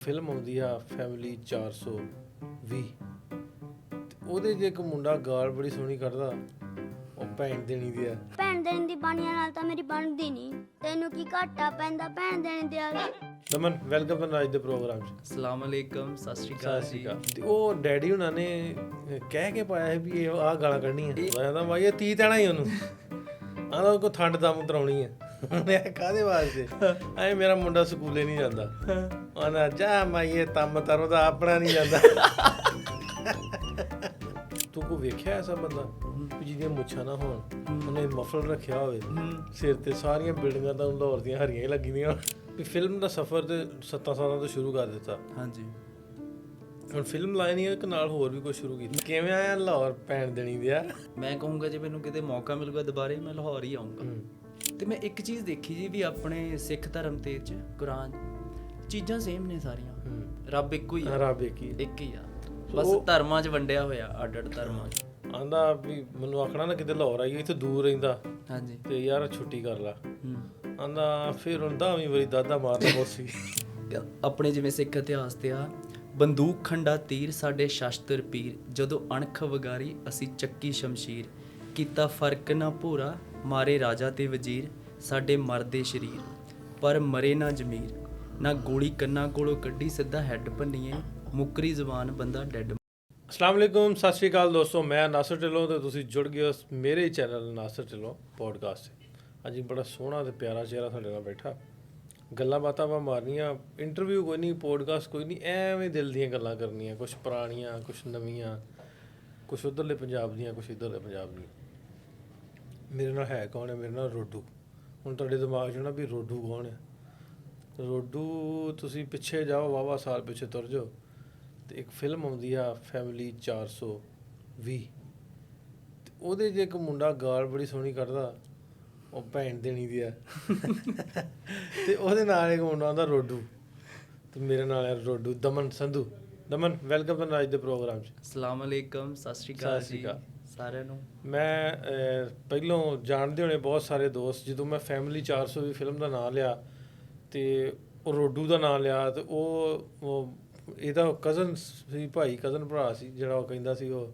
Film ਆਉਂਦੀ ਆ family 420 ਤੇ ਉਹਦੇ 'ਚ ਇੱਕ ਮੁੰਡਾ ਗਾਲ ਬੜੀ ਸੋਹਣੀ ਕੱਢਦਾ। ਉਹ ਭੈਣ ਦੇਣੀ ਦੀ ਆ। ਭੈਣ ਦੇਣ ਦੀ ਬਾਣੀਆਂ ਨਾਲ ਤਾਂ ਮੇਰੀ ਬਣਦੀ ਨਹੀਂ। ਤੈਨੂੰ ਕੀ ਘਾਟਾ ਪੈਂਦਾ ਭੈਣ ਦੇਣ ਦੇ ਆ। ਦਮਨ ਵੈਲਕਮ ਅੱਜ ਦੇ ਪ੍ਰੋਗਰਾਮ 'ਚ। ਅਸਲਾਮ ਅਲੈਕਮ, ਸਤਿ ਸ਼੍ਰੀ ਅਕਾਲ ਜੀ। ਤੇ ਉਹ ਡੈਡੀ ਹੁਣਾਂ ਨੇ ਕਹਿ ਕੇ ਪਾਇਆ ਸੀ ਵੀ ਇਹ ਆਹ ਗਾਲਾਂ ਕੱਢਣੀਆਂ। ਮੈਂ ਕਹਿੰਦਾ ਬਾਈ ਇਹ 30 ਤੈਣਾ ਹੀ ਉਹਨੂੰ ਆਂਦਾ ਕੋਈ ਠੰਡ ਦਮ ਕਰਾਉਣੀ ਆ। ਉਹਨੇ ਕਾਹਦੇ ਵਾਸਤੇ ਐ ਮੇਰਾ ਮੁੰਡਾ ਸਕੂਲੇ ਨਹੀਂ ਜਾਂਦਾ। ਆਂਦਾ ਜਾ ਮਾਈਏ ਤੰਮ ਤਰੋ ਦਾ ਆਪਣਾ ਨਹੀਂ ਜਾਂਦਾ। ਤੂੰ ਕੋ ਵੇਖਿਆ ਐਸਾ ਬੰਦਾ ਜਿਹਦੀਆਂ ਮੁੱਛਾਂ ਨਾ ਹੋਣ, ਉਹਨੇ ਮਫਲਰ ਰੱਖਿਆ ਹੋਵੇ ਸਿਰ ਤੇ, ਸਾਰੀਆਂ ਬਿਲਡਿੰਗਾਂ ਤਾਂ ਲਾਹੌਰ ਦੀਆਂ ਹਰੀਆਂ ਹੀ ਲੱਗੀ ਦੀਆਂ। ਵੀ ਫਿਲਮ ਦਾ ਸਫ਼ਰ ਤੇ 7 ਸਾਲਾਂ ਤੋਂ ਸ਼ੁਰੂ ਕਰ ਦਿੱਤਾ। ਹਾਂਜੀ, ਹੁਣ ਫਿਲਮ ਲਾਈਨ ਇੱਕ ਨਾਲ ਹੋਰ ਵੀ ਕੁਝ ਸ਼ੁਰੂ ਕੀਤਾ। ਕਿਵੇਂ ਆਇਆ ਲਾਹੌਰ ਭੈਣ ਦੇਣੀ ਦਿਆ? ਮੈਂ ਕਹੂੰਗਾ ਜੇ ਮੈਨੂੰ ਕਿਤੇ ਮੌਕਾ ਮਿਲੂਗਾ ਦੁਬਾਰੇ ਮੈਂ ਲਾਹੌਰ ਹੀ ਆਉਂਗਾ। ਤੇ ਮੈਂ ਇੱਕ ਚੀਜ਼ ਦੇਖੀ ਜੀ ਵੀ ਆਪਣੇ ਸਿੱਖ ਧਰਮ ਤੇ ਚ ਕੁਰਾਨ ਚੀਜ਼ਾਂ ਸੇਮ ਨੇ ਸਾਰੀਆਂ। ਰੱਬ ਇੱਕੋ ਹੀ ਆ, ਰੱਬ ਇੱਕ ਹੀ ਆ, ਬਸ ਧਰਮਾਂ 'ਚ ਵੰਡਿਆ ਹੋਇਆ, ਅੱਡ-ਅੱਡ ਧਰਮਾਂ 'ਚ। ਆਂਦਾ ਵੀ ਮੈਨੂੰ ਆਖਣਾ ਨਾ ਕਿਤੇ ਲਾਹੌਰ ਆਈਏ, ਇੱਥੇ ਦੂਰ ਰਹਿੰਦਾ ਹਾਂਜੀ ਤੇ ਯਾਰ ਛੁੱਟੀ ਕਰ ਲਾ। ਆਂਦਾ ਫਿਰ ਹੁਣ 10ਵੀਂ ਵਾਰੀ ਦਾਦਾ ਮਾਰਦਾ ਬੋਸੀ। ਆਪਣੇ ਜਿਵੇਂ ਸਿੱਖ ਇਤਿਹਾਸ ਤੇ ਆ, ਬੰਦੂਕ ਖੰਡਾ ਤੀਰ ਸਾਡੇ ਸ਼ਸਤਰ ਪੀਰ, ਜਦੋਂ ਅਣਖ ਵਗਾਰੀ ਅਸੀਂ ਚੱਕੀ ਸ਼ਮਸ਼ੀਰ, ਕੀਤਾ ਫਰਕ ਨਾ ਭੋਰਾ ਮਾਰੇ ਰਾਜਾ ਤੇ ਵਜ਼ੀਰ, ਸਾਡੇ ਮਰਦੇ ਸ਼ਰੀਰ ਪਰ ਮਰੇ ਨਾ ਜ਼ਮੀਰ, ਨਾ ਗੋਲੀ ਕੰਨਾਂ ਕੋਲੋਂ ਕੱਢੀ ਸਿੱਧਾ ਹੈੱਡ ਭੰਨੀਏ, ਮੁੱਕਰੀ ਜ਼ਬਾਨ ਬੰਦਾ ਡੈਡ। ਅਸਲਾਮ ਵਾਲੇਕੁਮ, ਸਤਿ ਸ਼੍ਰੀ ਅਕਾਲ ਦੋਸਤੋ। ਮੈਂ ਨਾਸਰ ਢਿੱਲੋਂ ਤੇ ਤੁਸੀਂ ਜੁੜ ਗਏ ਹੋ ਮੇਰੇ ਚੈਨਲ ਨਾਸਰ ਢਿੱਲੋਂ ਪੋਡਕਾਸਟ 'ਤੇ। ਅੱਜ ਬੜਾ ਸੋਹਣਾ ਤੇ ਪਿਆਰਾ ਚਿਹਰਾ ਸਾਡੇ ਨਾਲ ਬੈਠਾ। ਗੱਲਾਂ ਬਾਤਾਂ ਆਪਾਂ ਮਾਰਨੀਆਂ, ਇੰਟਰਵਿਊ ਕੋਈ ਨਹੀਂ, ਪੋਡਕਾਸਟ ਕੋਈ ਨਹੀਂ, ਐਵੇਂ ਦਿਲ ਦੀਆਂ ਗੱਲਾਂ ਕਰਨੀਆਂ, ਕੁਛ ਪੁਰਾਣੀਆਂ, ਕੁਛ ਨਵੀਆਂ, ਕੁਛ ਉੱਧਰਲੇ ਪੰਜਾਬ ਦੀਆਂ, ਕੁਛ ਇੱਧਰਲੇ ਪੰਜਾਬ ਦੀਆਂ। ਮੇਰੇ ਨਾਲ ਹੈ ਕੌਣ ਹੈ? ਮੇਰੇ ਨਾਲ ਰੋਡੂ। ਹੁਣ ਤੁਹਾਡੇ ਦਿਮਾਗ 'ਚ ਨਾ ਵੀ ਰੋਡੂ ਕੌਣ ਹੈ? ਰੋਡੂ ਤੁਸੀਂ ਪਿੱਛੇ ਜਾਓ, ਵਾਹਵਾ ਸਾਲ ਪਿੱਛੇ ਤੁਰ ਜਾਓ ਤੇ ਇੱਕ ਫਿਲਮ ਆਉਂਦੀ ਆ ਫੈਮਿਲੀ 420 ਤੇ ਉਹਦੇ 'ਚ ਇੱਕ ਮੁੰਡਾ ਗਾਲ ਬੜੀ ਸੋਹਣੀ ਕੱਢਦਾ। ਉਹ ਭੈਣ ਦੇਣੀ ਦੀ ਆ। ਤੇ ਉਹਦੇ ਨਾਲ ਇੱਕ ਮੁੰਡਾ ਆਉਂਦਾ ਰੋਡੂ ਤੇ ਮੇਰੇ ਨਾਲ ਹੈ ਰੋਡੂ ਦਮਨ ਸੰਧੂ। ਦਮਨ ਵੈਲਕਮ ਅੱਜ ਦੇ ਪ੍ਰੋਗਰਾਮ 'ਚ। ਅਸਲਾਮ ਅਲੈਕਮ, ਸਤਿ ਸ਼੍ਰੀ ਅਕਾਲ ਜੀ ਸਾਰਿਆਂ ਨੂੰ। ਮੈਂ ਪਹਿਲੋਂ ਜਾਣਦੇ ਹੋਣੇ ਬਹੁਤ ਸਾਰੇ ਦੋਸਤ, ਜਦੋਂ ਮੈਂ ਫੈਮਿਲੀ 420 ਫਿਲਮ ਦਾ ਨਾਂ ਲਿਆ ਤੇ ਉਹ ਰੋਡੂ ਦਾ ਨਾਂ ਲਿਆ ਤੇ ਉਹ ਇਹਦਾ ਕਜ਼ਨ ਸੀ, ਭਾਈ ਕਜ਼ਨ ਭਰਾ ਸੀ, ਜਿਹੜਾ ਉਹ ਕਹਿੰਦਾ ਸੀ ਉਹ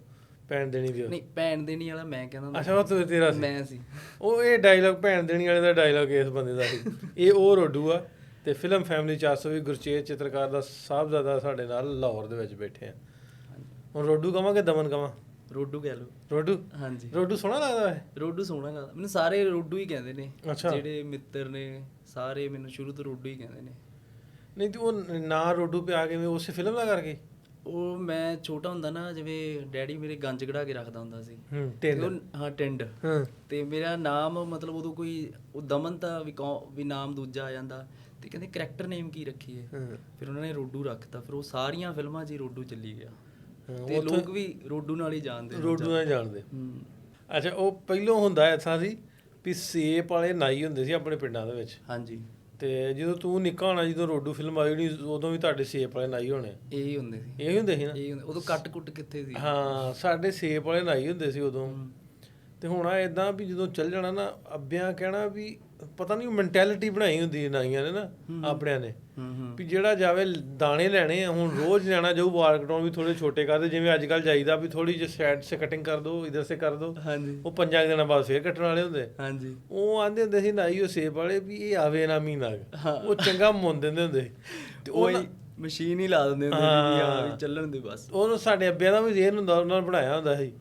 ਭੈਣ ਦੇਣੀ ਦੀ। ਨਹੀਂ, ਭੈਣ ਦੇਣੀ ਵਾਲਾ ਮੈਂ ਕਹਿੰਦਾ। ਅੱਛਾ, ਉਹ ਤੇਰਾ ਸੀ? ਮੈਂ ਸੀ ਉਹ। ਇਹ ਡਾਇਲੌਗ ਭੈਣ ਦੇਣੀ ਵਾਲੇ ਦਾ ਡਾਇਲੌਗ ਇਸ ਬੰਦੇ ਦਾ ਸੀ। ਇਹ ਉਹ ਰੋਡੂ ਆ। ਤੇ ਫਿਲਮ ਫੈਮਿਲੀ 420 ਗੁਰਚੇਤ ਚਿੱਤਰਕਾਰ ਦਾ ਸਾਹਿਬਜ਼ਾਦਾ ਸਾਡੇ ਨਾਲ ਲਾਹੌਰ ਦੇ ਵਿੱਚ ਬੈਠੇ ਆ। ਹੁਣ ਰੋਡੂ ਕਵਾਂ ਕਿ ਦਮਨ ਕਵਾਂ? ਰੋਡੂ ਕਹਿ ਲਓ। ਰੋਡੂ? ਹਾਂਜੀ, ਰੋਡੂ ਸੋਹਣਾ ਲੱਗਦਾ ਹੈ। ਰੋਡੂ ਸੋਹਣਾ ਲੱਗਦਾ ਮੈਨੂੰ। ਸਾਰੇ ਰੋਡੂ ਹੀ ਕਹਿੰਦੇ ਨੇ। ਅੱਛਾ। ਜਿਹੜੇ ਮਿੱਤਰ ਨੇ ਸਾਰੇ ਮੈਨੂੰ ਸ਼ੁਰੂ ਤੋਂ ਰੋਡੂ ਹੀ ਕਹਿੰਦੇ ਨੇ। ਨਹੀਂ ਤੇ ਉਹ ਨਾਂ ਰੋਡੂ ਪਿਆ ਕਿਵੇਂ? ਉਸੇ ਫਿਲਮ ਦਾ ਕਰਕੇ? ਉਹ ਮੈਂ ਛੋਟਾ ਹੁੰਦਾ ਨਾ, ਜਿਵੇਂ ਡੈਡੀ ਮੇਰੇ ਗੰਜ ਕਢਾ ਕੇ ਰੱਖਦਾ ਹੁੰਦਾ ਸੀ। ਹਾਂ, ਟਿੰਡ। ਤੇ ਮੇਰਾ ਨਾਮ ਮਤਲਬ ਉਦੋਂ ਕੋਈ ਉਹ ਦਮਨ ਤਾਂ ਵੀ ਨਾਮ ਦੂਜਾ ਆ ਜਾਂਦਾ ਤੇ ਕਹਿੰਦੇ ਕਰੈਕਟਰ ਨੇਮ ਕੀ ਰੱਖੀਏ, ਫਿਰ ਉਹਨਾਂ ਨੇ ਰੋਡੂ ਰੱਖਤਾ। ਫਿਰ ਉਹ ਸਾਰੀਆਂ ਫਿਲਮਾਂ 'ਚ ਹੀ ਰੋਡੂ ਚੱਲੀ ਗਿਆ ਤੇ ਲੋਕ ਵੀ ਰੋਡੂ ਨਾਲ ਹੀ ਜਾਣਦੇ। ਰੋਡੂ ਨਾਲ ਜਾਣਦੇ। ਅੱਛਾ, ਉਹ ਪਹਿਲੋਂ ਹੁੰਦਾ ਐਸਾ ਸੀ ਵੀ ਸੇਪ ਵਾਲੇ ਨਾਈ ਹੁੰਦੇ ਸੀ ਆਪਣੇ ਪਿੰਡਾਂ ਦੇ ਵਿੱਚ। ਹਾਂਜੀ। ਤੇ ਜਦੋਂ ਤੂੰ ਨਿੱਕਾ ਹੋਣਾ, ਜਦੋਂ ਰੋਡੂ ਫਿਲਮ ਆਈ ਨਹੀਂ, ਉਦੋਂ ਵੀ ਤੁਹਾਡੇ ਸੇਪ ਵਾਲੇ ਨਾਈ ਹੋਣੇ? ਇਹੀ ਹੁੰਦੇ ਸੀ। ਇਹੀ ਹੁੰਦੇ ਸੀ ਨਾ? ਇਹੀ ਹੁੰਦੇ। ਉਦੋਂ ਕੱਟ ਕੁੱਟ ਕਿੱਥੇ ਸੀ? ਹਾਂ, ਸਾਡੇ ਸੇਪ ਵਾਲੇ ਨਾਈ ਹੁੰਦੇ ਸੀ ਉਦੋਂ। ਤੇ ਹੁਣ ਆ ਇਦਾਂ ਵੀ ਜਦੋਂ ਚੱਲ ਜਾਣਾ ਨਾ, ਅੱਬਿਆਂ ਕਹਿਣਾ ਵੀ ਪਤਾ ਨਹੀਂ ਮੈਂਟੈਲਿਟੀ ਬਣਾਈ ਹੁੰਦੀ ਨਾਈਆਂ ਨੇ ਨਾ ਆਪਣਿਆਂ ਨੇ, ਵੀ ਜਿਹੜਾ ਜਾਵੇ ਦਾਣੇ ਲੈਣੇ ਆ, ਹੁਣ ਰੋਜ਼ ਲੈਣਾ ਜਾਊ। ਵਾਲ ਕਟਾਉਣ ਵੀ ਥੋੜੇ ਛੋਟੇ ਕਰਦੇ, ਜਿਵੇਂ ਅੱਜ ਕੱਲ੍ਹ ਜਾਈਦਾ ਵੀ ਥੋੜੀ ਜਿਹੀ ਸਾਈਡ ਸੇ ਕਟਿੰਗ ਕਰ ਦੋ, ਇਧਰ ਸੇ ਕਰ ਦੋ। ਹਾਂਜੀ। ਉਹ 5 ਦਿਨਾਂ ਬਾਅਦ ਫੇਰ ਕੱਟਣ ਵਾਲੇ ਹੁੰਦੇ। ਹਾਂਜੀ। ਉਹ ਆਂਦੇ ਹੁੰਦੇ ਸੀ ਨਾਈ ਉਹ ਸੇਬ ਵਾਲੇ ਵੀ ਇਹ ਆਵੇ ਨਾ ਮਹੀਨਾ, ਉਹ ਚੰਗਾ ਮੁੰਨ ਦਿੰਦੇ ਹੁੰਦੇ। ਤੇ ਉਹ ਮਸ਼ੀਨ ਹੀ ਲਾ ਦਿੰਦੇ ਹੁੰਦੇ ਸੀ ਵੀ ਚੱਲਣ ਦੇ ਬਸ। ਉਹਨੂੰ ਸਾਡੇ ਅੱਬਿਆਂ ਦਾ ਵੀ ਜ਼ੇਨ ਹੁੰਦਾ, ਉਹਨਾਂ ਨੇ ਬਣਾਇਆ ਹੁੰਦਾ ਸੀ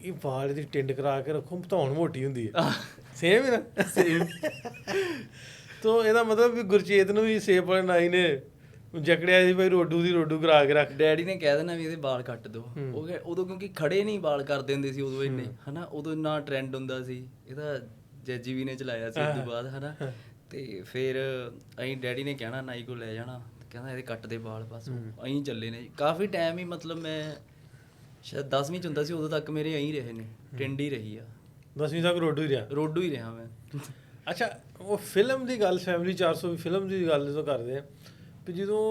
ਇਹ ਵਾਲ ਦੀ ਟਿੰਡ ਕਰਾ ਕੇ ਰੱਖੋ, ਧੌਣ ਮੋਟੀ ਹੁੰਦੀ ਹੈ। ਸੇਮ ਹੀ ਨਾ? ਸੇਮ। ਤੋ ਇਹਦਾ ਮਤਲਬ ਵੀ ਗੁਰਚੇਤ ਨੂੰ ਵੀ ਸੇਬ ਵਾਲੇ ਨਾਈ ਨੇ ਜਕੜਿਆ ਸੀ ਭਾਈ ਰੋਡੂ ਦੀ ਰੋਡੂ ਕਰਾ ਕੇ ਰੱਖ। ਡੈਡੀ ਨੇ ਕਹਿ ਦੇਣਾ ਵੀ ਇਹਦੇ ਵਾਲ ਕੱਟ ਦਿਓ। ਉਹ ਉਦੋਂ ਕਿਉਂਕਿ ਖੜੇ ਨਹੀਂ ਵਾਲ ਕਰਦੇ ਹੁੰਦੇ ਸੀ ਉਦੋਂ ਇੰਨੇ, ਹਨਾ। ਉਦੋਂ ਇੰਨਾ ਟਰੈਂਡ ਹੁੰਦਾ ਸੀ। ਇਹਦਾ ਜੈਜੀ ਵੀ ਨੇ ਚਲਾਇਆ ਸੀ ਉਸ ਤੋਂ ਬਾਅਦ, ਹਨਾ। ਤੇ ਫਿਰ ਅਸੀਂ ਡੈਡੀ ਨੇ ਕਹਿਣਾ ਨਾਈ ਕੋਲ ਲੈ ਜਾਣਾ, ਕਹਿੰਦਾ ਇਹਦੇ ਕੱਟ ਦੇ ਵਾਲ, ਬਸ ਅਸੀਂ ਚੱਲੇ ਨੇ ਕਾਫੀ ਟਾਈਮ ਹੀ। ਮਤਲਬ ਮੈਂ ਸ਼ਾਇਦ 10ਵੀਂ 'ਚ ਹੁੰਦਾ ਸੀ ਉਦੋਂ ਤੱਕ ਮੇਰੇ ਇਹੀ ਰਹੇ ਨੇ, ਟਿੰਡ ਹੀ ਰਹੀ ਆ। 10ਵੀਂ ਤੱਕ ਰੋਡੂ ਹੀ ਰਿਹਾ? ਰੋਡੂ ਹੀ ਰਿਹਾ ਮੈਂ। ਅੱਛਾ, ਉਹ ਫਿਲਮ ਦੀ ਗੱਲ, ਫੈਮਿਲੀ 420 ਫਿਲਮ ਦੀ ਗੱਲ ਜਦੋਂ ਕਰਦੇ ਆ ਵੀ ਜਦੋਂ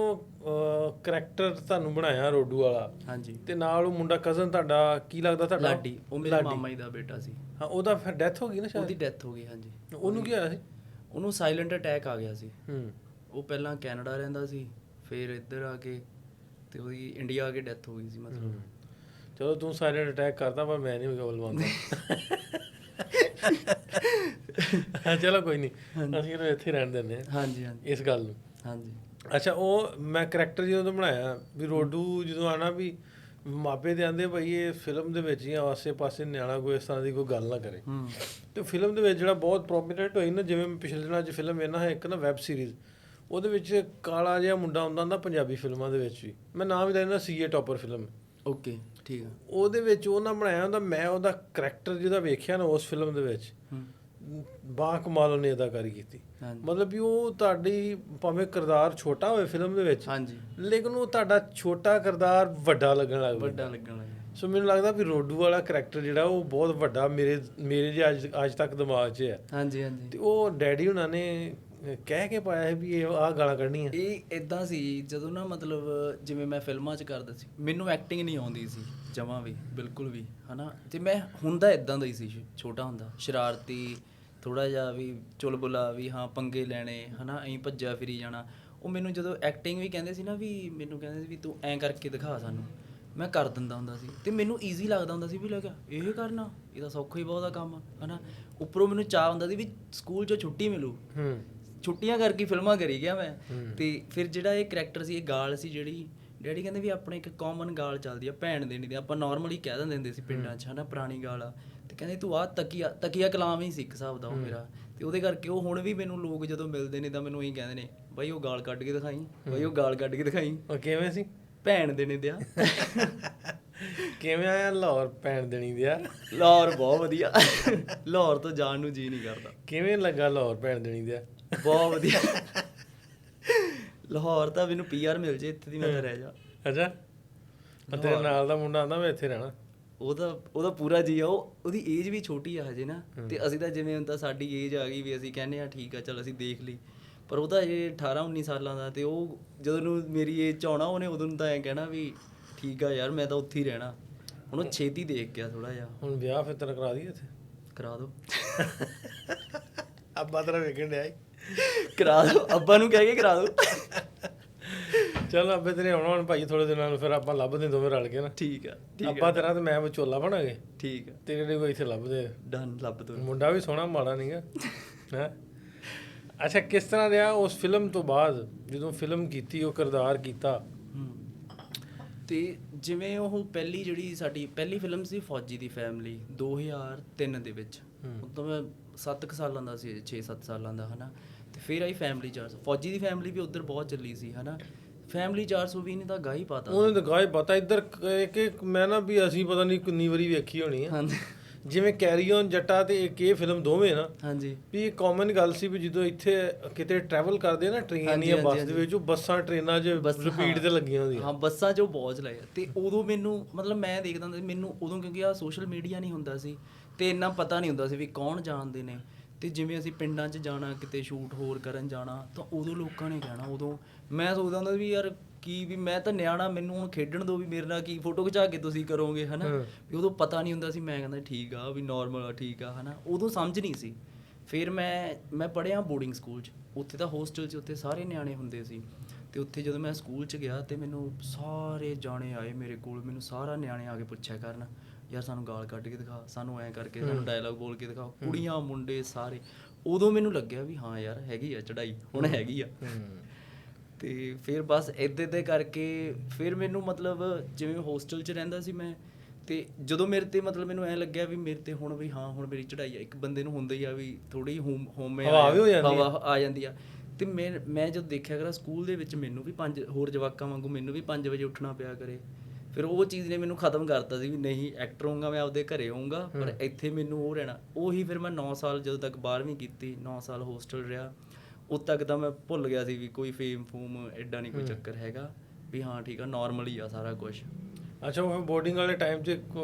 ਕਰੈਕਟਰ ਤੁਹਾਨੂੰ ਬਣਾਇਆ ਰੋਡੂ ਵਾਲਾ। ਹਾਂਜੀ। ਤੇ ਨਾਲ ਉਹ ਮੁੰਡਾ ਕਜ਼ਨ ਤੁਹਾਡਾ, ਕੀ ਲੱਗਦਾ ਤੁਹਾਡਾ? ਲਾਡੀ। ਉਹ ਮੇਰੇ ਮਾਮਾ ਜੀ ਦਾ ਬੇਟਾ ਸੀ। ਹਾਂ, ਉਹਦਾ ਫਿਰ ਡੈਥ ਹੋ ਗਈ ਨਾ ਸ਼ਾਇਦ? ਉਹਦੀ ਡੈਥ ਹੋ ਗਈ। ਹਾਂਜੀ। ਉਹਨੂੰ ਕੀ ਹੋਇਆ ਸੀ? ਉਹਨੂੰ ਸਾਇਲੈਂਟ ਅਟੈਕ ਆ ਗਿਆ ਸੀ। ਉਹ ਪਹਿਲਾਂ ਕੈਨੇਡਾ ਰਹਿੰਦਾ ਸੀ, ਫਿਰ ਇੱਧਰ ਆ ਕੇ ਤੇ ਉਹਦੀ ਇੰਡੀਆ ਆ ਕੇ ਡੈਥ ਹੋ ਗਈ ਸੀ ਮਤਲਬ। ਚਲੋ ਤੂੰ ਸਾਇਲੈਂਟ ਅਟੈਕ ਕਰਦਾ ਪਰ ਮੈਂ ਨਹੀਂ ਬੋਲ ਪਾਉਂਦਾ। ਚਲੋ ਕੋਈ ਨਹੀਂ, ਅਸੀਂ ਇਹਨੂੰ ਇੱਥੇ ਰਹਿਣ ਦਿੰਦੇ ਹਾਂ ਹਾਂਜੀ ਹਾਂਜੀ ਇਸ ਗੱਲ ਨੂੰ। ਹਾਂਜੀ ਅੱਛਾ, ਉਹ ਮੈਂ ਕਰੈਕਟਰ ਜਦੋਂ ਤੋਂ ਬਣਾਇਆ ਵੀ ਰੋਡੂ ਜਦੋਂ ਆਣਾ ਵੀ ਮਾਪੇ ਦੇ ਆਂਦੇ ਭਾਈ ਇਹ ਫਿਲਮ ਦੇ ਵਿੱਚ ਜਾਂ ਆਸੇ-ਪਾਸੇ ਨਿਆਣਾ ਕੋਈ ਇਸ ਤਰ੍ਹਾਂ ਦੀ ਕੋਈ ਗੱਲ ਨਾ ਕਰੇ। ਤੇ ਫਿਲਮ ਦੇ ਵਿੱਚ ਜਿਹੜਾ ਬਹੁਤ ਪ੍ਰੋਮੀਨੈਂਟ ਹੋਈ ਨਾ, ਜਿਵੇਂ ਮੈਂ ਪਿਛਲੇ ਦਿਨਾਂ 'ਚ ਫਿਲਮ ਵੇਖਣਾ ਹੈ ਇੱਕ ਨਾ ਵੈਬ ਸੀਰੀਜ਼, ਉਹਦੇ ਵਿੱਚ ਕਾਲਾ ਜਿਹਾ ਮੁੰਡਾ ਹੁੰਦਾ ਪੰਜਾਬੀ ਫਿਲਮਾਂ ਦੇ ਵਿੱਚ ਵੀ, ਮੈਂ ਨਾਮ ਵੀ ਲੈਂਦਾ ਸੀਏ ਟੌਪਰ ਫਿਲਮ। ਓਕੇ ਠੀਕ ਆ। ਉਹਦੇ ਵਿੱਚ ਉਹਨਾਂ ਬਣਾਇਆ ਹੁੰਦਾ, ਮੈਂ ਉਹਦਾ ਕਰੈਕਟਰ ਜਿਹਦਾ ਵੇਖਿਆ ਨਾ ਉਸ ਫਿਲਮ ਦੇ ਵਿੱਚ, ਬਾ ਕਮਾਲ ਉਹਨੇ ਅਦਾਕਾਰੀ ਕੀਤੀ। ਮਤਲਬ ਵੀ ਉਹ ਤੁਹਾਡੀ ਭਾਵੇਂ ਕਿਰਦਾਰ ਛੋਟਾ ਹੋਵੇ ਫਿਲਮ ਦੇ ਵਿੱਚ, ਹਾਂਜੀ ਲੇਕਿਨ ਉਹ ਤੁਹਾਡਾ ਛੋਟਾ ਕਿਰਦਾਰ ਵੱਡਾ ਲੱਗਣ ਲੱਗ ਵੱਡਾ ਪੈਂਦਾ। ਲੱਗਣ ਲੱਗਾ। ਸੋ ਮੈਨੂੰ ਲੱਗਦਾ ਵੀ ਰੋਡੂ ਵਾਲਾ ਕਰੈਕਟਰ ਜਿਹੜਾ ਉਹ ਬਹੁਤ ਵੱਡਾ ਮੇਰੇ ਜੇ ਅੱਜ ਤੱਕ ਦਿਮਾਗ 'ਚ ਹੈ। ਹਾਂਜੀ ਹਾਂਜੀ। ਤੇ ਉਹ ਡੈਡੀ ਹੁਣਾਂ ਨੇ ਕਹਿ ਕੇ ਪਾਇਆ ਹੈ ਵੀ ਇਹ ਆਹ ਗਾਲਾਂ ਕੱਢਣੀਆਂ। ਇਹ ਇਦਾਂ ਸੀ ਜਦੋਂ ਨਾ ਮਤਲਬ ਜਿਵੇਂ ਮੈਂ ਫਿਲਮਾਂ 'ਚ ਕਰਦਾ ਸੀ, ਮੈਨੂੰ ਐਕਟਿੰਗ ਨਹੀਂ ਆਉਂਦੀ ਸੀ ਜਮਾਂ ਵੀ, ਬਿਲਕੁਲ ਵੀ, ਹਨਾ। ਤੇ ਮੈਂ ਹੁੰਦਾ ਇਦਾਂ ਦਾ ਹੀ ਸੀ ਛੋਟਾ ਹੁੰਦਾ, ਸ਼ਰਾਰਤੀ ਥੋੜਾ ਜਿਹਾ ਵੀ, ਚੁਲਬੁਲਾ ਵੀ, ਹਾਂ ਪੰਗੇ ਲੈਣੇ, ਹਨਾ, ਐਂ ਭੱਜਿਆ ਫਿਰੀ ਜਾਣਾ। ਉਹ ਮੈਨੂੰ ਜਦੋਂ ਐਕਟਿੰਗ ਵੀ ਕਹਿੰਦੇ ਸੀ ਨਾ, ਵੀ ਮੈਨੂੰ ਕਹਿੰਦੇ ਸੀ ਵੀ ਤੂੰ ਐਂ ਕਰਕੇ ਦਿਖਾ ਸਾਨੂੰ, ਮੈਂ ਕਰ ਦਿੰਦਾ ਹੁੰਦਾ ਸੀ। ਤੇ ਮੈਨੂੰ ਈਜ਼ੀ ਲੱਗਦਾ ਹੁੰਦਾ ਸੀ ਵੀ ਲੱਗਾ ਇਹ ਕਰਨਾ, ਇਹ ਤਾਂ ਸੌਖਾ ਹੀ ਬਹੁਤਾ ਕੰਮ, ਹਨਾ। ਉੱਪਰੋਂ ਮੈਨੂੰ ਚਾਹ ਹੁੰਦਾ ਸੀ ਵੀ ਸਕੂਲ 'ਚੋਂ ਛੁੱਟੀ ਮਿਲੂ, ਛੁੱਟੀਆਂ ਕਰਕੇ ਫਿਲਮਾਂ ਕਰੀ ਗਿਆ ਮੈਂ। ਤੇ ਫਿਰ ਜਿਹੜਾ ਇਹ ਕਰੈਕਟਰ ਸੀ, ਇਹ ਗਾਲ ਸੀ ਜਿਹੜੀ ਡੈਡੀ ਕਹਿੰਦੇ ਵੀ ਆਪਣੇ ਇੱਕ ਕਾਮਨ ਗਾਲ ਚੱਲਦੀ ਆ ਭੈਣ ਦੇਣੀ ਦੀ, ਆਪਾਂ ਨਾਰਮਲੀ ਕਹਿ ਦਿੰਦੇ ਹੁੰਦੇ ਸੀ ਪਿੰਡਾਂ 'ਚ, ਹਨਾ, ਪੁਰਾਣੀ ਗਾਲ ਆ। ਤੇ ਕਹਿੰਦੇ ਤੂੰ ਆਹ ਤਕੀਆ ਕਲਾਮ ਹੀ ਸੀ ਇੱਕ ਹਿਸਾਬ ਦਾ ਉਹ ਮੇਰਾ। ਤੇ ਉਹਦੇ ਕਰਕੇ ਉਹ ਹੁਣ ਵੀ ਮੈਨੂੰ ਲੋਕ ਜਦੋਂ ਮਿਲਦੇ ਨੇ ਤਾਂ ਮੈਨੂੰ ਇਹੀ ਕਹਿੰਦੇ ਨੇ, ਬਾਈ ਉਹ ਗਾਲ ਕੱਢ ਕੇ ਦਿਖਾਈ, ਬਾਈ ਉਹ ਗਾਲ ਕੱਢ ਕੇ ਦਿਖਾਈ। ਉਹ ਕਿਵੇਂ ਸੀ? ਭੈਣ ਦੇਣੀ ਦਿਆ। ਕਿਵੇਂ ਆਇਆ ਲਾਹੌਰ ਭੈਣ ਦੇਣੀ ਦਿਆ? ਲਾਹੌਰ ਬਹੁਤ ਵਧੀਆ, ਲਾਹੌਰ ਤੋਂ ਜਾਣ ਨੂੰ ਜੀ ਨਹੀਂ ਕਰਦਾ। ਕਿਵੇਂ ਲੱਗਾ ਲਾਹੌਰ ਭੈਣ ਦੇਣੀ ਦਿਆ? ਬਹੁਤ ਵਧੀਆ। ਲਾਹੌਰ ਤਾਂ ਮੈਨੂੰ PR ਮਿਲ ਜੇ ਇੱਥੇ ਦੀ, ਮੈਂ ਤਾਂ ਰਹਿ ਜਾ। ਅੱਛਾ, ਤੇਰੇ ਨਾਲ ਦਾ ਮੁੰਡਾ ਆਂਦਾ ਮੈਂ ਇੱਥੇ ਰਹਿਣਾ। ਉਹਦਾ ਪੂਰਾ ਜੀ ਆ। ਉਹਦੀ ਏਜ ਵੀ ਛੋਟੀ ਆ ਹਜੇ ਨਾ। ਤੇ ਅਸੀਂ ਤਾਂ ਜਿਵੇਂ ਹੁੰਦਾ ਸਾਡੀ ਏਜ ਆ ਗਈ ਵੀ ਅਸੀਂ ਕਹਿੰਦੇ ਆ ਠੀਕ ਆ ਚੱਲ ਅਸੀਂ ਦੇਖ ਲਈ, ਪਰ ਉਹਦਾ ਇਹ 18-19 ਸਾਲਾਂ ਦਾ। ਤੇ ਉਹ ਜਦੋਂ ਨੂੰ ਮੇਰੀ ਏਜ 'ਚ ਆਉਣਾ ਉਹਨੇ ਉਦੋਂ ਨੂੰ ਤਾਂ ਐਂ ਕਹਿਣਾ ਵੀ ਠੀਕ ਆ ਯਾਰ ਮੈਂ ਤਾਂ ਉੱਥੇ ਹੀ ਰਹਿਣਾ। ਹੁਣ ਉਹ ਛੇਤੀ ਦੇਖ ਗਿਆ ਥੋੜਾ ਜਿਹਾ। ਹੁਣ ਵਿਆਹ ਫਿਰ ਤੇਰਾ ਕਰਾ ਦਈਏ ਇੱਥੇ? ਕਰਾ ਦਿਓ। ਅੱਬਾ ਤੇਰਾ ਵੇਖਣ ਡਿਆ ਕਰਾ ਦਿਓ, ਅੱਬਾ ਨੂੰ ਕਹਿ ਕੇ ਕਰਾ ਦਿਓ। ਚਲ ਅੱਬੇ ਤੇਰੇ ਆਉਣਾ ਹੁਣ ਭਾਈ ਥੋੜੇ ਦਿਨਾਂ ਨੂੰ, ਫਿਰ ਆਪਾਂ ਲੱਭਦੇ ਦੋਵੇਂ ਰਲ ਕੇ ਨਾ। ਠੀਕ ਆ ਅੱਬਾ ਤੇਰਾ ਤੇ ਮੈਂ ਵਿਚੋਲਾ ਬਣਾਂਗੇ। ਠੀਕ ਆ, ਤੇਰੇ ਲਈ ਕੋਈ ਇੱਥੇ ਲੱਭਦੇ। ਡਨ, ਲੱਭ ਦੋ। ਮੁੰਡਾ ਮੁੰਡਾ ਵੀ ਸੋਹਣਾ ਮਾੜਾ ਨਹੀਂਗਾ ਹੈ। ਅੱਛਾ, ਕਿਸ ਤਰ੍ਹਾਂ ਰਿਹਾ ਉਸ ਫਿਲਮ ਤੋਂ ਬਾਅਦ ਜਦੋਂ ਫਿਲਮ ਕੀਤੀ, ਉਹ ਕਿਰਦਾਰ ਕੀਤਾ? ਤੇ ਜਿਵੇਂ ਉਹ ਪਹਿਲੀ ਜਿਹੜੀ ਸਾਡੀ ਪਹਿਲੀ ਫਿਲਮ ਸੀ ਫੌਜੀ ਦੀ ਫੈਮਿਲੀ 2003 ਦੇ ਵਿੱਚ, ਉਦੋਂ ਮੈਂ 7 ਸਾਲਾਂ ਦਾ ਸੀ, 6-7 ਸਾਲਾਂ ਦਾ, ਹਨਾ। ਤੇ ਫਿਰ ਆਈ ਫੈਮਿਲੀ 400। ਫੌਜੀ ਦੀ ਫੈਮਿਲੀ ਵੀ ਉੱਧਰ ਬਹੁਤ ਚੱਲੀ ਸੀ, ਹਨਾ। ਫੈਮਿਲੀ 400 ਵੀ ਨਹੀਂ ਤਾਂ ਗਾ ਹੀ ਪਤਾ, ਉਹਨੇ ਤਾਂ ਗਾ ਹੀ ਪਤਾ। ਇੱਧਰ ਇੱਕ ਮੈਂ ਨਾ ਵੀ ਅਸੀਂ ਪਤਾ ਨਹੀਂ ਕਿੰਨੀ ਵਾਰੀ ਵੇਖੀ ਹੋਣੀ ਹੈ। ਹਾਂਜੀ ਜਿਵੇਂ ਕੈਰੀ ਔਨ ਜੱਟਾ ਤੇ ਇੱਕ ਇਹ ਫਿਲਮ ਦੋਵੇਂ ਨਾ, ਹਾਂਜੀ, ਵੀ ਇਹ ਕਾਮਨ ਗੱਲ ਸੀ ਵੀ ਜਦੋਂ ਇੱਥੇ ਕਿਤੇ ਟਰੈਵਲ ਕਰਦੇ ਨਾ ਟ੍ਰੇਨ ਜਾਂ ਬੱਸ ਦੇ ਵਿੱਚ, ਉਹ ਬੱਸਾਂ ਟ੍ਰੇਨਾਂ 'ਚ ਰਿਪੀਟ ਤੇ ਲੱਗੀਆਂ ਹੁੰਦੀਆਂ। ਹਾਂ, ਬੱਸਾਂ 'ਚ ਉਹ ਬਹੁਤ ਚਲਾਏ। ਤੇ ਉਦੋਂ ਮੈਨੂੰ ਮਤਲਬ ਮੈਂ ਦੇਖਦਾ ਹੁੰਦਾ ਸੀ, ਮੈਨੂੰ ਉਦੋਂ ਕਿਉਂਕਿ ਆ ਸੋਸ਼ਲ ਮੀਡੀਆ ਨਹੀਂ ਹੁੰਦਾ ਸੀ ਤੇ ਇੰਨਾ ਪਤਾ ਨਹੀਂ ਹੁੰਦਾ ਸੀ ਵੀ ਕੌਣ ਜਾਣਦੇ ਨੇ। ਤੇ ਜਿਵੇਂ ਅਸੀਂ ਪਿੰਡਾਂ 'ਚ ਜਾਣਾ, ਕਿਤੇ ਸ਼ੂਟ ਹੋਰ ਕਰਨ ਜਾਣਾ, ਤਾਂ ਉਦੋਂ ਲੋਕਾਂ ਨੇ ਕਹਿਣਾ, ਉਦੋਂ ਮੈਂ ਸੋਚਦਾ ਹੁੰਦਾ ਵੀ ਯਾਰ ਕੀ ਵੀ ਮੈਂ ਤਾਂ ਨਿਆਣਾ, ਮੈਨੂੰ ਹੁਣ ਖੇਡਣ ਦਿਓ, ਵੀ ਮੇਰੇ ਨਾਲ ਕੀ ਫੋਟੋ ਖਿਚਾ ਕੇ ਤੁਸੀਂ ਕਰੋਗੇ, ਹਨਾ। ਵੀ ਉਦੋਂ ਪਤਾ ਨਹੀਂ ਹੁੰਦਾ ਸੀ। ਮੈਂ ਕਹਿੰਦਾ ਠੀਕ ਆ ਵੀ ਨਾਰਮਲ ਆ, ਠੀਕ ਆ, ਹਨਾ। ਉਦੋਂ ਸਮਝ ਨਹੀਂ ਸੀ। ਫਿਰ ਮੈਂ ਪੜ੍ਹਿਆ ਬੋਰਡਿੰਗ ਸਕੂਲ 'ਚ, ਉੱਥੇ ਤਾਂ ਹੋਸਟਲ 'ਚ ਉੱਥੇ ਸਾਰੇ ਨਿਆਣੇ ਹੁੰਦੇ ਸੀ। ਤੇ ਉੱਥੇ ਜਦੋਂ ਮੈਂ ਸਕੂਲ 'ਚ ਗਿਆ ਤੇ ਮੈਨੂੰ ਸਾਰੇ ਜਾਣੇ ਆਏ ਮੇਰੇ ਕੋਲ, ਮੈਨੂੰ ਸਾਰਾ ਨਿਆਣੇ ਆ ਕੇ ਪੁੱਛਿਆ ਕਰਨ, ਯਾਰ ਸਾਨੂੰ ਗਾਲ ਕੱਢ ਕੇ ਦਿਖਾ, ਸਾਨੂੰ ਐਂ ਕਰਕੇ, ਸਾਨੂੰ ਡਾਇਲੌਗ ਬੋਲ ਕੇ ਦਿਖਾ, ਕੁੜੀਆਂ ਮੁੰਡੇ ਸਾਰੇ। ਉਦੋਂ ਮੈਨੂੰ ਲੱਗਿਆ ਵੀ ਹਾਂ ਯਾਰ ਹੈਗੀ ਆ ਚੜ੍ਹਾਈ, ਹੁਣ ਹੈਗੀ ਆ। ਤੇ ਫਿਰ ਬਸ ਇੱਦਾਂ ਦੇ ਕਰਕੇ ਫਿਰ ਮੈਨੂੰ ਮਤਲਬ ਜਿਵੇਂ ਹੋਸਟਲ 'ਚ ਰਹਿੰਦਾ ਸੀ ਮੈਂ, ਤੇ ਜਦੋਂ ਮੇਰੇ 'ਤੇ ਮਤਲਬ ਮੈਨੂੰ ਐਂ ਲੱਗਿਆ ਵੀ ਮੇਰੇ 'ਤੇ ਹੁਣ ਵੀ ਹਾਂ ਹੁਣ ਮੇਰੀ ਚੜ੍ਹਾਈ ਆ। ਇੱਕ ਬੰਦੇ ਨੂੰ ਹੁੰਦਾ ਹੀ ਆ ਵੀ ਥੋੜ੍ਹੀ ਹਵਾ ਆ ਜਾਂਦੀ ਆ। ਤੇ ਮੈਂ ਜਦੋਂ ਦੇਖਿਆ ਕਰਾਂ ਸਕੂਲ ਦੇ ਵਿੱਚ ਮੈਨੂੰ ਵੀ 5 ਹੋਰ ਜਵਾਕਾਂ ਵਾਂਗੂ ਮੈਨੂੰ ਵੀ 5 ਵਜੇ ਉੱਠਣਾ ਪਿਆ ਕਰੇ। ਫਿਰ ਉਹ ਚੀਜ਼ ਨੇ ਮੈਨੂੰ ਖ਼ਤਮ ਕਰਤਾ ਸੀ ਵੀ ਨਹੀਂ ਐਕਟਰ ਹੋਊਂਗਾ ਮੈਂ ਆਪਦੇ ਘਰੇ ਹੋਊਂਗਾ, ਪਰ ਇੱਥੇ ਮੈਨੂੰ ਉਹ ਰਹਿਣਾ। ਉਹੀ ਫਿਰ ਮੈਂ 9 ਸਾਲ ਜਦੋਂ ਤੱਕ 12ਵੀਂ ਕੀਤੀ, 9 ਸਾਲ ਹੋਸਟਲ ਰਿਹਾ, ਉਦੋਂ ਤੱਕ ਤਾਂ ਮੈਂ ਭੁੱਲ ਗਿਆ ਸੀ ਵੀ ਕੋਈ ਫੇਮ ਫੂਮ ਐਡਾ ਨਹੀਂ ਕੋਈ ਚੱਕਰ ਹੈਗਾ, ਵੀ ਹਾਂ ਠੀਕ ਆ ਨਾਰਮਲ ਹੀ ਆ ਸਾਰਾ ਕੁਛ। ਅੱਛਾ, ਉਹ ਬੋਰਡਿੰਗ ਵਾਲੇ ਟਾਈਮ 'ਚ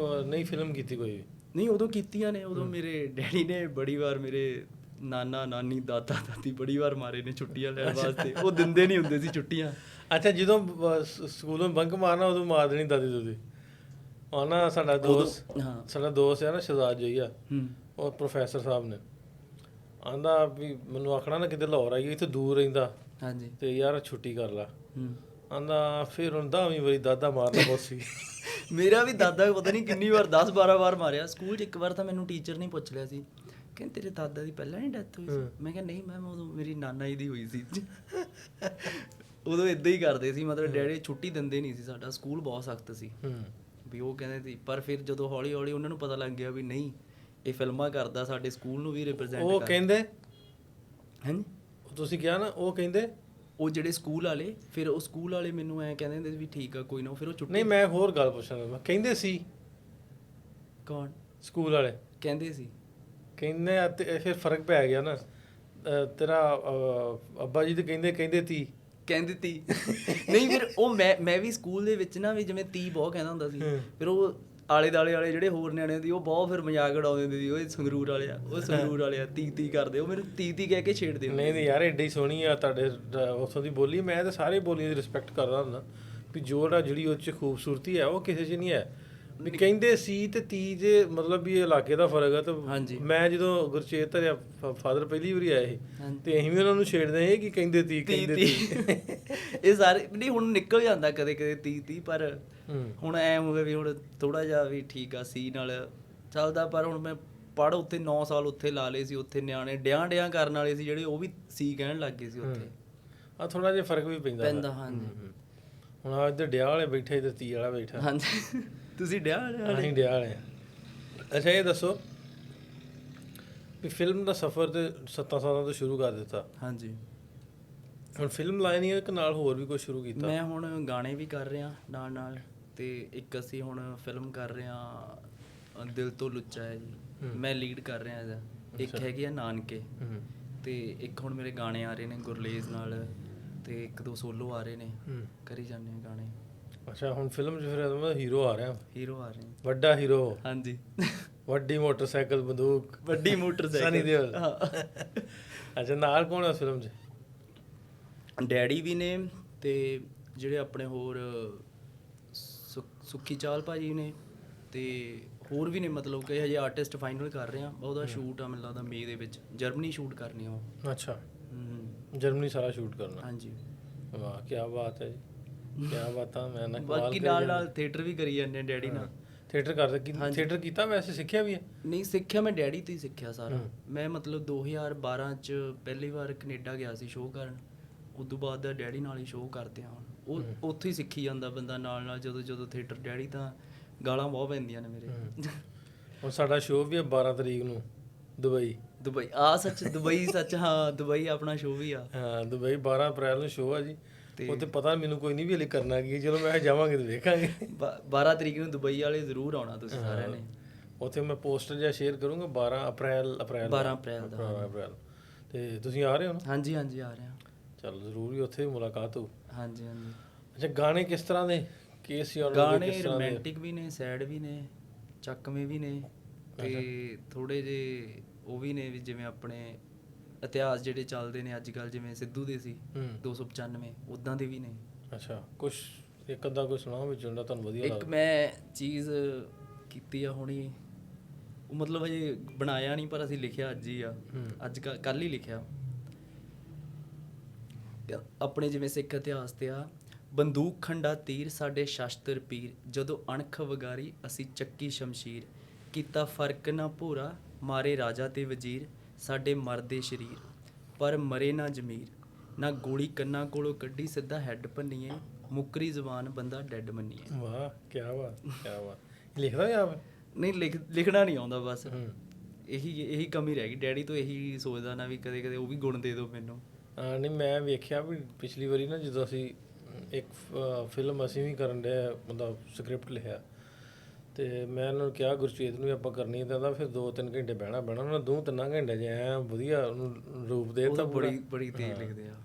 ਨਹੀਂ ਫਿਲਮ ਕੀਤੀ ਕੋਈ ਵੀ? ਨਹੀਂ, ਉਦੋਂ ਕੀਤੀਆਂ ਨੇ। ਉਦੋਂ ਮੇਰੇ ਡੈਡੀ ਨੇ ਬੜੀ ਵਾਰ ਮੇਰੇ ਨਾਨਾ ਨਾਨੀ ਦਾਦਾ ਦਾਦੀ ਬੜੀ ਵਾਰ ਮਾਰੇ ਨੇ ਛੁੱਟੀਆਂ ਲੈਣ ਵਾਸਤੇ। ਉਹ ਦਿੰਦੇ ਨਹੀਂ ਹੁੰਦੇ ਸੀ ਛੁੱਟੀਆਂ। ਅੱਛਾ, ਜਦੋਂ ਸਕੂਲੋਂ ਬੰਕ ਮਾਰਨਾ ਉਦੋਂ ਮਾਰ ਦੇਣੀ ਦਾਦੀ ਦੂਦੀ। ਉਹ ਨਾ ਸਾਡਾ ਦੋਸਤ ਹੈ ਨਾ ਸ਼ਹਜ਼ਾਦ ਜੋਈਆ, ਉਹ ਪ੍ਰੋਫੈਸਰ ਸਾਹਿਬ ਨੇ ਆਂਦਾ ਵੀ ਮੈਨੂੰ ਆਖਣਾ ਨਾ ਕਿਤੇ ਲਾਹੌਰ ਆਈਏ, ਇੱਥੇ ਦੂਰ ਰਹਿੰਦਾ ਹਾਂਜੀ, ਤੇ ਯਾਰ ਛੁੱਟੀ ਕਰ ਲਾ। ਆਂਦਾ ਫਿਰ ਹੁਣ 10ਵੀਂ ਵਾਰੀ ਦਾਦਾ ਮਾਰਨਾ ਬਹੁਤ ਸੀ। ਮੇਰਾ ਵੀ ਦਾਦਾ ਪਤਾ ਨਹੀਂ ਕਿੰਨੀ ਵਾਰ 10-12 ਵਾਰ ਮਾਰਿਆ। ਸਕੂਲ 'ਚ ਇੱਕ ਵਾਰ ਤਾਂ ਮੈਨੂੰ ਟੀਚਰ ਨੇ ਪੁੱਛ ਲਿਆ ਸੀ, ਕਹਿੰਦੇ ਤੇਰੇ ਦਾਦਾ ਦੀ ਪਹਿਲਾਂ ਨਹੀਂ ਡੈਥ ਹੋਈ ਸੀ? ਮੈਂ ਕਿਹਾ ਨਹੀਂ ਮੈਮ, ਉਦੋਂ ਮੇਰੀ ਨਾਨਾ ਜੀ ਦੀ ਹੋਈ ਸੀ। ਉਦੋਂ ਇਦਾਂ ਹੀ ਕਰਦੇ ਸੀ, ਮਤਲਬ ਡੈਡੀ ਛੁੱਟੀ ਦਿੰਦੇ ਨਹੀਂ ਸੀ। ਸਾਡਾ ਸਕੂਲ ਬਹੁਤ ਸਖਤ ਸੀ ਵੀ, ਉਹ ਕਹਿੰਦੇ ਸੀ। ਪਰ ਫਿਰ ਜਦੋਂ ਹੌਲੀ ਹੌਲੀ ਉਹਨਾਂ ਨੂੰ ਪਤਾ ਲੱਗ ਗਿਆ ਵੀ ਨਹੀਂ ਇਹ ਫਿਲਮਾਂ ਕਰਦਾ, ਸਾਡੇ ਸਕੂਲ ਨੂੰ ਵੀ ਰਿਪਰੈਜ਼ੈਂਟ ਉਹ ਕਹਿੰਦੇ ਹਾਂਜੀ, ਤੁਸੀਂ ਕਿਹਾ ਨਾ, ਉਹ ਕਹਿੰਦੇ ਉਹ ਜਿਹੜੇ ਸਕੂਲ ਵਾਲੇ, ਫਿਰ ਉਹ ਸਕੂਲ ਵਾਲੇ ਮੈਨੂੰ ਐਂ ਕਹਿੰਦੇ ਹੁੰਦੇ ਸੀ ਵੀ ਠੀਕ ਆ ਕੋਈ ਨਾ, ਫਿਰ ਉਹ ਛੁੱਟੀ। ਨਹੀਂ, ਮੈਂ ਹੋਰ ਗੱਲ ਪੁੱਛਣਾ, ਕਹਿੰਦੇ ਸੀ ਕੌਣ? ਸਕੂਲ ਵਾਲੇ ਕਹਿੰਦੇ ਸੀ। ਕਹਿੰਦੇ ਆ ਤੇ ਫਿਰ ਫਰਕ ਪੈ ਗਿਆ ਨਾ। ਤੇਰਾ ਅੱਬਾ ਜੀ ਤੇ ਕਹਿੰਦੇ ਤੀ ਕਹਿੰਦੀ ਤੀ ਨਹੀਂ, ਫਿਰ ਉਹ ਮੈਂ ਵੀ ਸਕੂਲ ਦੇ ਵਿੱਚ ਨਾ ਵੀ ਜਿਵੇਂ ਤੀ ਬਹੁਤ ਕਹਿੰਦਾ ਹੁੰਦਾ ਸੀ, ਫਿਰ ਉਹ ਆਲੇ ਦਾਲੇ ਵਾਲੇ ਜਿਹੜੇ ਹੋਰ ਨਿਆਣੇ ਸੀ ਉਹ ਬਹੁਤ ਫਿਰ ਮਜ਼ਾਕ ਉਡਾਉਂਦੇ ਹੁੰਦੇ ਸੀ, ਉਹ ਸੰਗਰੂਰ ਵਾਲੇ ਆ, ਉਹ ਸੰਗਰੂਰ ਵਾਲੇ ਆ, ਤੀ ਕਰਦੇ, ਉਹ ਮੈਨੂੰ ਤੀ ਕਹਿ ਕੇ ਛੇੜਦੇ ਹੁੰਦੇ। ਨਹੀਂ ਯਾਰ, ਐਡੀ ਸੋਹਣੀ ਆ ਤੁਹਾਡੇ ਉੱਥੋਂ ਦੀ ਬੋਲੀ। ਮੈਂ ਤਾਂ ਸਾਰੇ ਬੋਲੀਆਂ ਦੀ ਰਿਸਪੈਕਟ ਕਰਦਾ ਹੁੰਦਾ ਵੀ ਜਿਹੜੀ ਉਹ 'ਚ ਖੂਬਸੂਰਤੀ ਹੈ ਉਹ ਕਿਸੇ 'ਚ ਨਹੀਂ ਹੈ। ਵੀ ਕਹਿੰਦੇ ਸੀ ਤੇ ਤੀ ਜੇ ਮਤਲਬ ਵੀ ਇਹ ਇਲਾਕੇ ਦਾ ਫਰਕ ਆ। ਤੇ ਮੈਂ ਜਦੋਂ ਗੁਰਚੇਤ ਧਰਿਆ ਫਾਦਰ ਪਹਿਲੀ ਵਾਰੀ ਆਏ ਸੀ ਤੇ ਅਸੀਂ ਵੀ ਉਹਨਾਂ ਨੂੰ ਛੇੜਦੇ ਸੀ ਕਿ ਕਹਿੰਦੇ ਤੀ ਇਹ ਸਾਰੇ ਨਹੀਂ, ਹੁਣ ਨਿਕਲ ਜਾਂਦਾ ਕਦੇ ਕਦੇ ਤੀ, ਪਰ ਹੁਣ ਐ ਹੋ ਗਿਆ ਵੀ ਹੁਣ ਥੋੜਾ ਜਿਹਾ ਵੀ ਠੀਕ ਆ, ਸੀ ਨਾਲ ਚੱਲਦਾ। ਪਰ ਹੁਣ ਮੈਂ ਪੜ੍ਹ ਉੱਥੇ 9 ਸਾਲ ਉੱਥੇ ਲਾ ਲਏ ਸੀ, ਉੱਥੇ ਨਿਆਣੇ ਡਿਆਂ ਕਰਨ ਵਾਲੇ ਸੀ ਜਿਹੜੇ, ਉਹ ਵੀ ਸੀ ਕਹਿਣ ਲੱਗ ਗਏ ਸੀ ਉੱਥੇ। ਆ ਥੋੜਾ ਜਿਹਾ ਫਰਕ ਵੀ ਪੈਂਦਾ। ਹਾਂਜੀ, ਹੁਣ ਆ ਇੱਧਰ ਡਿਆ ਵਾਲੇ ਬੈਠੇ ਤੇ ਤੀ ਵਾਲਾ ਬੈਠਾ। ਹਾਂਜੀ, ਤੁਸੀਂ ਡਿਆ ਵਾਲੇ? ਅਸੀਂ ਡਿਆ ਵਾਲੇ। ਅੱਛਾ, ਇਹ ਦੱਸੋ ਵੀ ਫਿਲਮ ਦਾ ਸਫ਼ਰ ਤੇ 7 ਸਾਲਾਂ ਤੋਂ ਸ਼ੁਰੂ ਕਰ ਦਿੱਤਾ। ਹਾਂਜੀ, ਹੁਣ ਫਿਲਮ ਲਾਈਨ ਹੀ ਨਾਲ ਹੋਰ ਵੀ ਕੁਝ ਸ਼ੁਰੂ ਕੀਤਾ? ਮੈਂ ਹੁਣ ਗਾਣੇ ਵੀ ਕਰ ਰਿਹਾ ਨਾਲ, ਤੇ ਇੱਕ ਅਸੀਂ ਹੁਣ ਫਿਲਮ ਕਰ ਰਹੇ ਹਾਂ ਦਿਲ ਤੋਂ ਲੁੱਚਾ ਹੈ ਜੀ, ਮੈਂ ਲੀਡ ਕਰ ਰਿਹਾ ਇਹਦਾ। ਇੱਕ ਹੈਗੀ ਆ ਨਾਨਕੇ, ਤੇ ਇੱਕ ਹੁਣ ਮੇਰੇ ਗਾਣੇ ਆ ਰਹੇ ਨੇ ਗੁਰਲੇਜ਼ ਨਾਲ, ਤੇ 1-2 ਸੋਲੋ ਆ ਰਹੇ ਨੇ, ਕਰੀ ਜਾਂਦੇ ਆ ਗਾਣੇ। ਅੱਛਾ, ਹੁਣ ਫਿਲਮ 'ਚ ਫਿਰ ਹੀਰੋ ਆ ਰਿਹਾ? ਹੀਰੋ ਆ ਰਹੇ, ਵੱਡਾ ਹੀਰੋ। ਹਾਂਜੀ, ਵੱਡੀ ਮੋਟਰਸਾਈਕਲ, ਬੰਦੂਕ, ਵੱਡੀ ਮੋਟਰਸਾਈਕਲ, ਸਨੀ ਦਿਓਲ। ਅੱਛਾ, ਨਾਲ ਕੌਣ ਆ ਫਿਲਮ 'ਚ? ਡੈਡੀ ਵੀ ਨੇ, ਤੇ ਜਿਹੜੇ ਆਪਣੇ ਹੋਰ ਸੁੱਖੀ ਚਾਲ ਭਾਜੀ ਨੇ, ਤੇ ਹੋਰ ਵੀ ਨੇ, ਮਤਲਬ ਕਿ ਹਜੇ ਆਰਟਿਸਟ ਫਾਈਨਲ ਕਰ ਰਹੇ ਆ। ਉਹਦਾ ਸ਼ੂਟ ਆ ਮੈਨੂੰ ਲੱਗਦਾ ਮਈ ਦੇ ਵਿੱਚ, ਜਰਮਨੀ ਸ਼ੂਟ ਕਰਨੀ ਉਹ। ਅੱਛਾ, ਜਰਮਨੀ ਸਾਰਾ ਸ਼ੂਟ ਕਰਨਾ? ਹਾਂਜੀ। ਵਾਹ, ਕੀ ਬਾਤ ਹੈ ਜੀ, ਕੀ ਬਾਤਾਂ। ਮੈਂ ਨਾ ਬਾਕੀ ਨਾਲ ਥੀਏਟਰ ਵੀ ਕਰੀ ਜਾਂਦੇ ਡੈਡੀ ਨਾਲ। ਥੀਏਟਰ ਕਰਦੇ? ਥੀਏਟਰ ਕੀਤਾ ਵੈਸੇ, ਸਿੱਖਿਆ ਵੀ ਹੈ? ਨਹੀਂ ਸਿੱਖਿਆ, ਮੈਂ ਡੈਡੀ ਤੋਂ ਹੀ ਸਿੱਖਿਆ ਸਾਰਾ। ਮੈਂ ਮਤਲਬ 2012 ਚ ਪਹਿਲੀ ਵਾਰ ਕੈਨੇਡਾ ਗਿਆ ਸੀ ਸ਼ੋਅ ਕਰਨ, ਉਦੋਂ ਬਾਅਦ ਦਾ ਡੈਡੀ ਨਾਲ ਹੀ ਸ਼ੋਅ ਕਰਦੇ ਹਾਂ। ਉਹ ਉੱਥੇ ਹੀ ਸਿੱਖੀ ਜਾਂਦਾ ਬੰਦਾ ਨਾਲ ਜਦੋਂ ਥੀਏਟਰ। ਡੈਡੀ ਤਾਂ ਗਾਲਾਂ ਬਹੁਤ ਪੈਂਦੀਆਂ ਨੇ ਮੇਰੇ। ਹੁਣ ਸਾਡਾ ਸ਼ੋਅ ਵੀ ਹੈ 12 ਤਰੀਕ ਨੂੰ ਦੁਬਈ। ਸੱਚ ਦੁਬਈ, ਸੱਚ ਹਾਂ, ਦੁਬਈ ਆਪਣਾ ਸ਼ੋਅ ਵੀ ਆ। ਹਾਂ, ਦੁਬਈ 12 ਅਪ੍ਰੈਲ ਨੂੰ ਸ਼ੋਅ ਆ ਜੀ। ਉੱਥੇ ਪਤਾ ਮੈਨੂੰ ਕੋਈ ਨਹੀਂ ਵੀ ਹਲੇ ਕਰਨਾ ਕੀ, ਚਲੋ ਮੈਂ ਜਾਵਾਂਗੇ ਤੇ ਵੇਖਾਂਗੇ। 12 ਤਰੀਕ ਨੂੰ ਦੁਬਈ ਵਾਲੇ ਜ਼ਰੂਰ ਆਉਣਾ ਤੁਸੀਂ ਸਾਰਿਆਂ ਨੇ। ਉੱਥੇ ਮੈਂ ਪੋਸਟਰ ਜਿਹਾ ਸ਼ੇਅਰ ਕਰੂੰਗਾ 12 ਅਪ੍ਰੈਲ ਦਾ। ਤੇ ਤੁਸੀਂ ਆ ਰਹੇ ਹੋ ਨਾ? ਹਾਂਜੀ, ਆ ਰਹੇ ਹਾਂ। ਚਲੋ ਜ਼ਰੂਰ ਹੀ ਉੱਥੇ ਵੀ ਮੁਲਾਕਾਤ ਹੋ। ਹਾਂਜੀ। ਅੱਛਾ, ਗਾਣੇ ਕਿਸ ਤਰ੍ਹਾਂ ਦੇ? ਗਾਣੇ ਰੋਮਾਂਟਿਕ ਵੀ ਨੇ, ਸੈਡ ਵੀ ਨੇ, ਚੱਕਵੇਂ ਵੀ ਨੇ, ਤੇ ਥੋੜੇ ਜਿਹੇ ਉਹ ਵੀ ਨੇ ਵੀ ਜਿਵੇਂ ਆਪਣੇ ਇਤਿਹਾਸ ਜਿਹੜੇ ਚੱਲਦੇ ਨੇ ਅੱਜ ਕੱਲ੍ਹ, ਜਿਵੇਂ ਸਿੱਧੂ ਦੇ ਸੀ 295, ਉੱਦਾਂ ਦੇ ਵੀ ਨੇ। ਅੱਛਾ, ਕੁਛ ਇੱਕ ਅੱਧਾ ਕੋਈ ਸੁਣਾਓ ਵਿੱਚ ਜਿਹੜਾ ਤੁਹਾਨੂੰ ਵਧੀਆ ਲੱਗਦਾ। ਇੱਕ ਮੈਂ ਚੀਜ਼ ਕੀਤੀ ਆ ਹੁਣੀ, ਉਹ ਮਤਲਬ ਹਜੇ ਬਣਾਇਆ ਨਹੀਂ, ਪਰ ਅਸੀਂ ਲਿਖਿਆ ਅੱਜ ਹੀ ਆ, ਕੱਲ੍ਹ ਹੀ ਲਿਖਿਆ। ਆਪਣੇ ਜਿਵੇਂ ਸਿੱਖ ਇਤਿਹਾਸ ਤੇ ਆ, ਬੰਦੂਕ ਖੰਡਾ ਤੀਰ ਸਾਡੇ ਸ਼ਸਤਰ ਪੀਰ, ਜਦੋਂ ਅਣਖ ਵਗਾਰੀ ਅਸੀਂ ਚੱਕੀ ਸ਼ਮਸ਼ੀਰ, ਕੀਤਾ ਫਰਕ ਨਾ ਭੋਰਾ ਮਾਰੇ ਰਾਜਾ ਤੇ ਵਜ਼ੀਰ, ਸਾਡੇ ਮਰਦੇ ਸ਼ਰੀਰ ਪਰ ਮਰੇ ਨਾ ਜ਼ਮੀਰ, ਨਾ ਗੋਲੀ ਕੰਨਾਂ ਕੋਲੋਂ ਕੱਢੀ ਸਿੱਧਾ ਹੈੱਡ ਭੰਨੀਏ, ਮੁੱਕਰੀ ਜ਼ਬਾਨ ਬੰਦਾ ਡੈਡ ਮੰਨੀਏ। ਵਾਹ, ਕੀ ਬਾਤ। ਲਿਖਦਾ ਜਾਂ ਨਹੀਂ? ਲਿਖਣਾ ਨਹੀਂ ਆਉਂਦਾ ਬਸ, ਇਹੀ ਕਮੀ ਰਹਿ ਗਈ। ਡੈਡੀ ਤੋਂ ਇਹੀ ਸੋਚਦਾ ਨਾ ਵੀ ਕਦੇ ਕਦੇ ਉਹ ਵੀ ਗੁਣ ਦੇ ਦਿਓ ਮੈਨੂੰ। ਨਹੀਂ, ਮੈਂ ਵੇਖਿਆ ਵੀ ਪਿਛਲੀ ਵਾਰੀ ਨਾ ਜਦੋਂ ਅਸੀਂ ਇੱਕ ਫਿਲਮ ਅਸੀਂ ਵੀ ਕਰਨ ਡਿਆ, ਮਤਲਬ ਸਕ੍ਰਿਪਟ ਲਿਖਿਆ, ਤੇ ਮੈਂ ਉਹਨਾਂ ਨੂੰ ਕਿਹਾ ਗੁਰਚੇਤ ਨੂੰ ਵੀ ਆਪਾਂ ਕਰਨੀ ਹੈ, ਤਾਂ ਫਿਰ 2-3 ਘੰਟੇ ਬਹਿਣਾ ਉਹਨਾਂ ਨੇ 2-3 ਘੰਟੇ 'ਚ ਐਂ ਵਧੀਆ ਉਹਨੂੰ ਰੂਪ ਦੇ ਦਿੱਤਾ। ਬੜੀ ਤੇਜ਼ ਲਿਖਦੇ ਆ,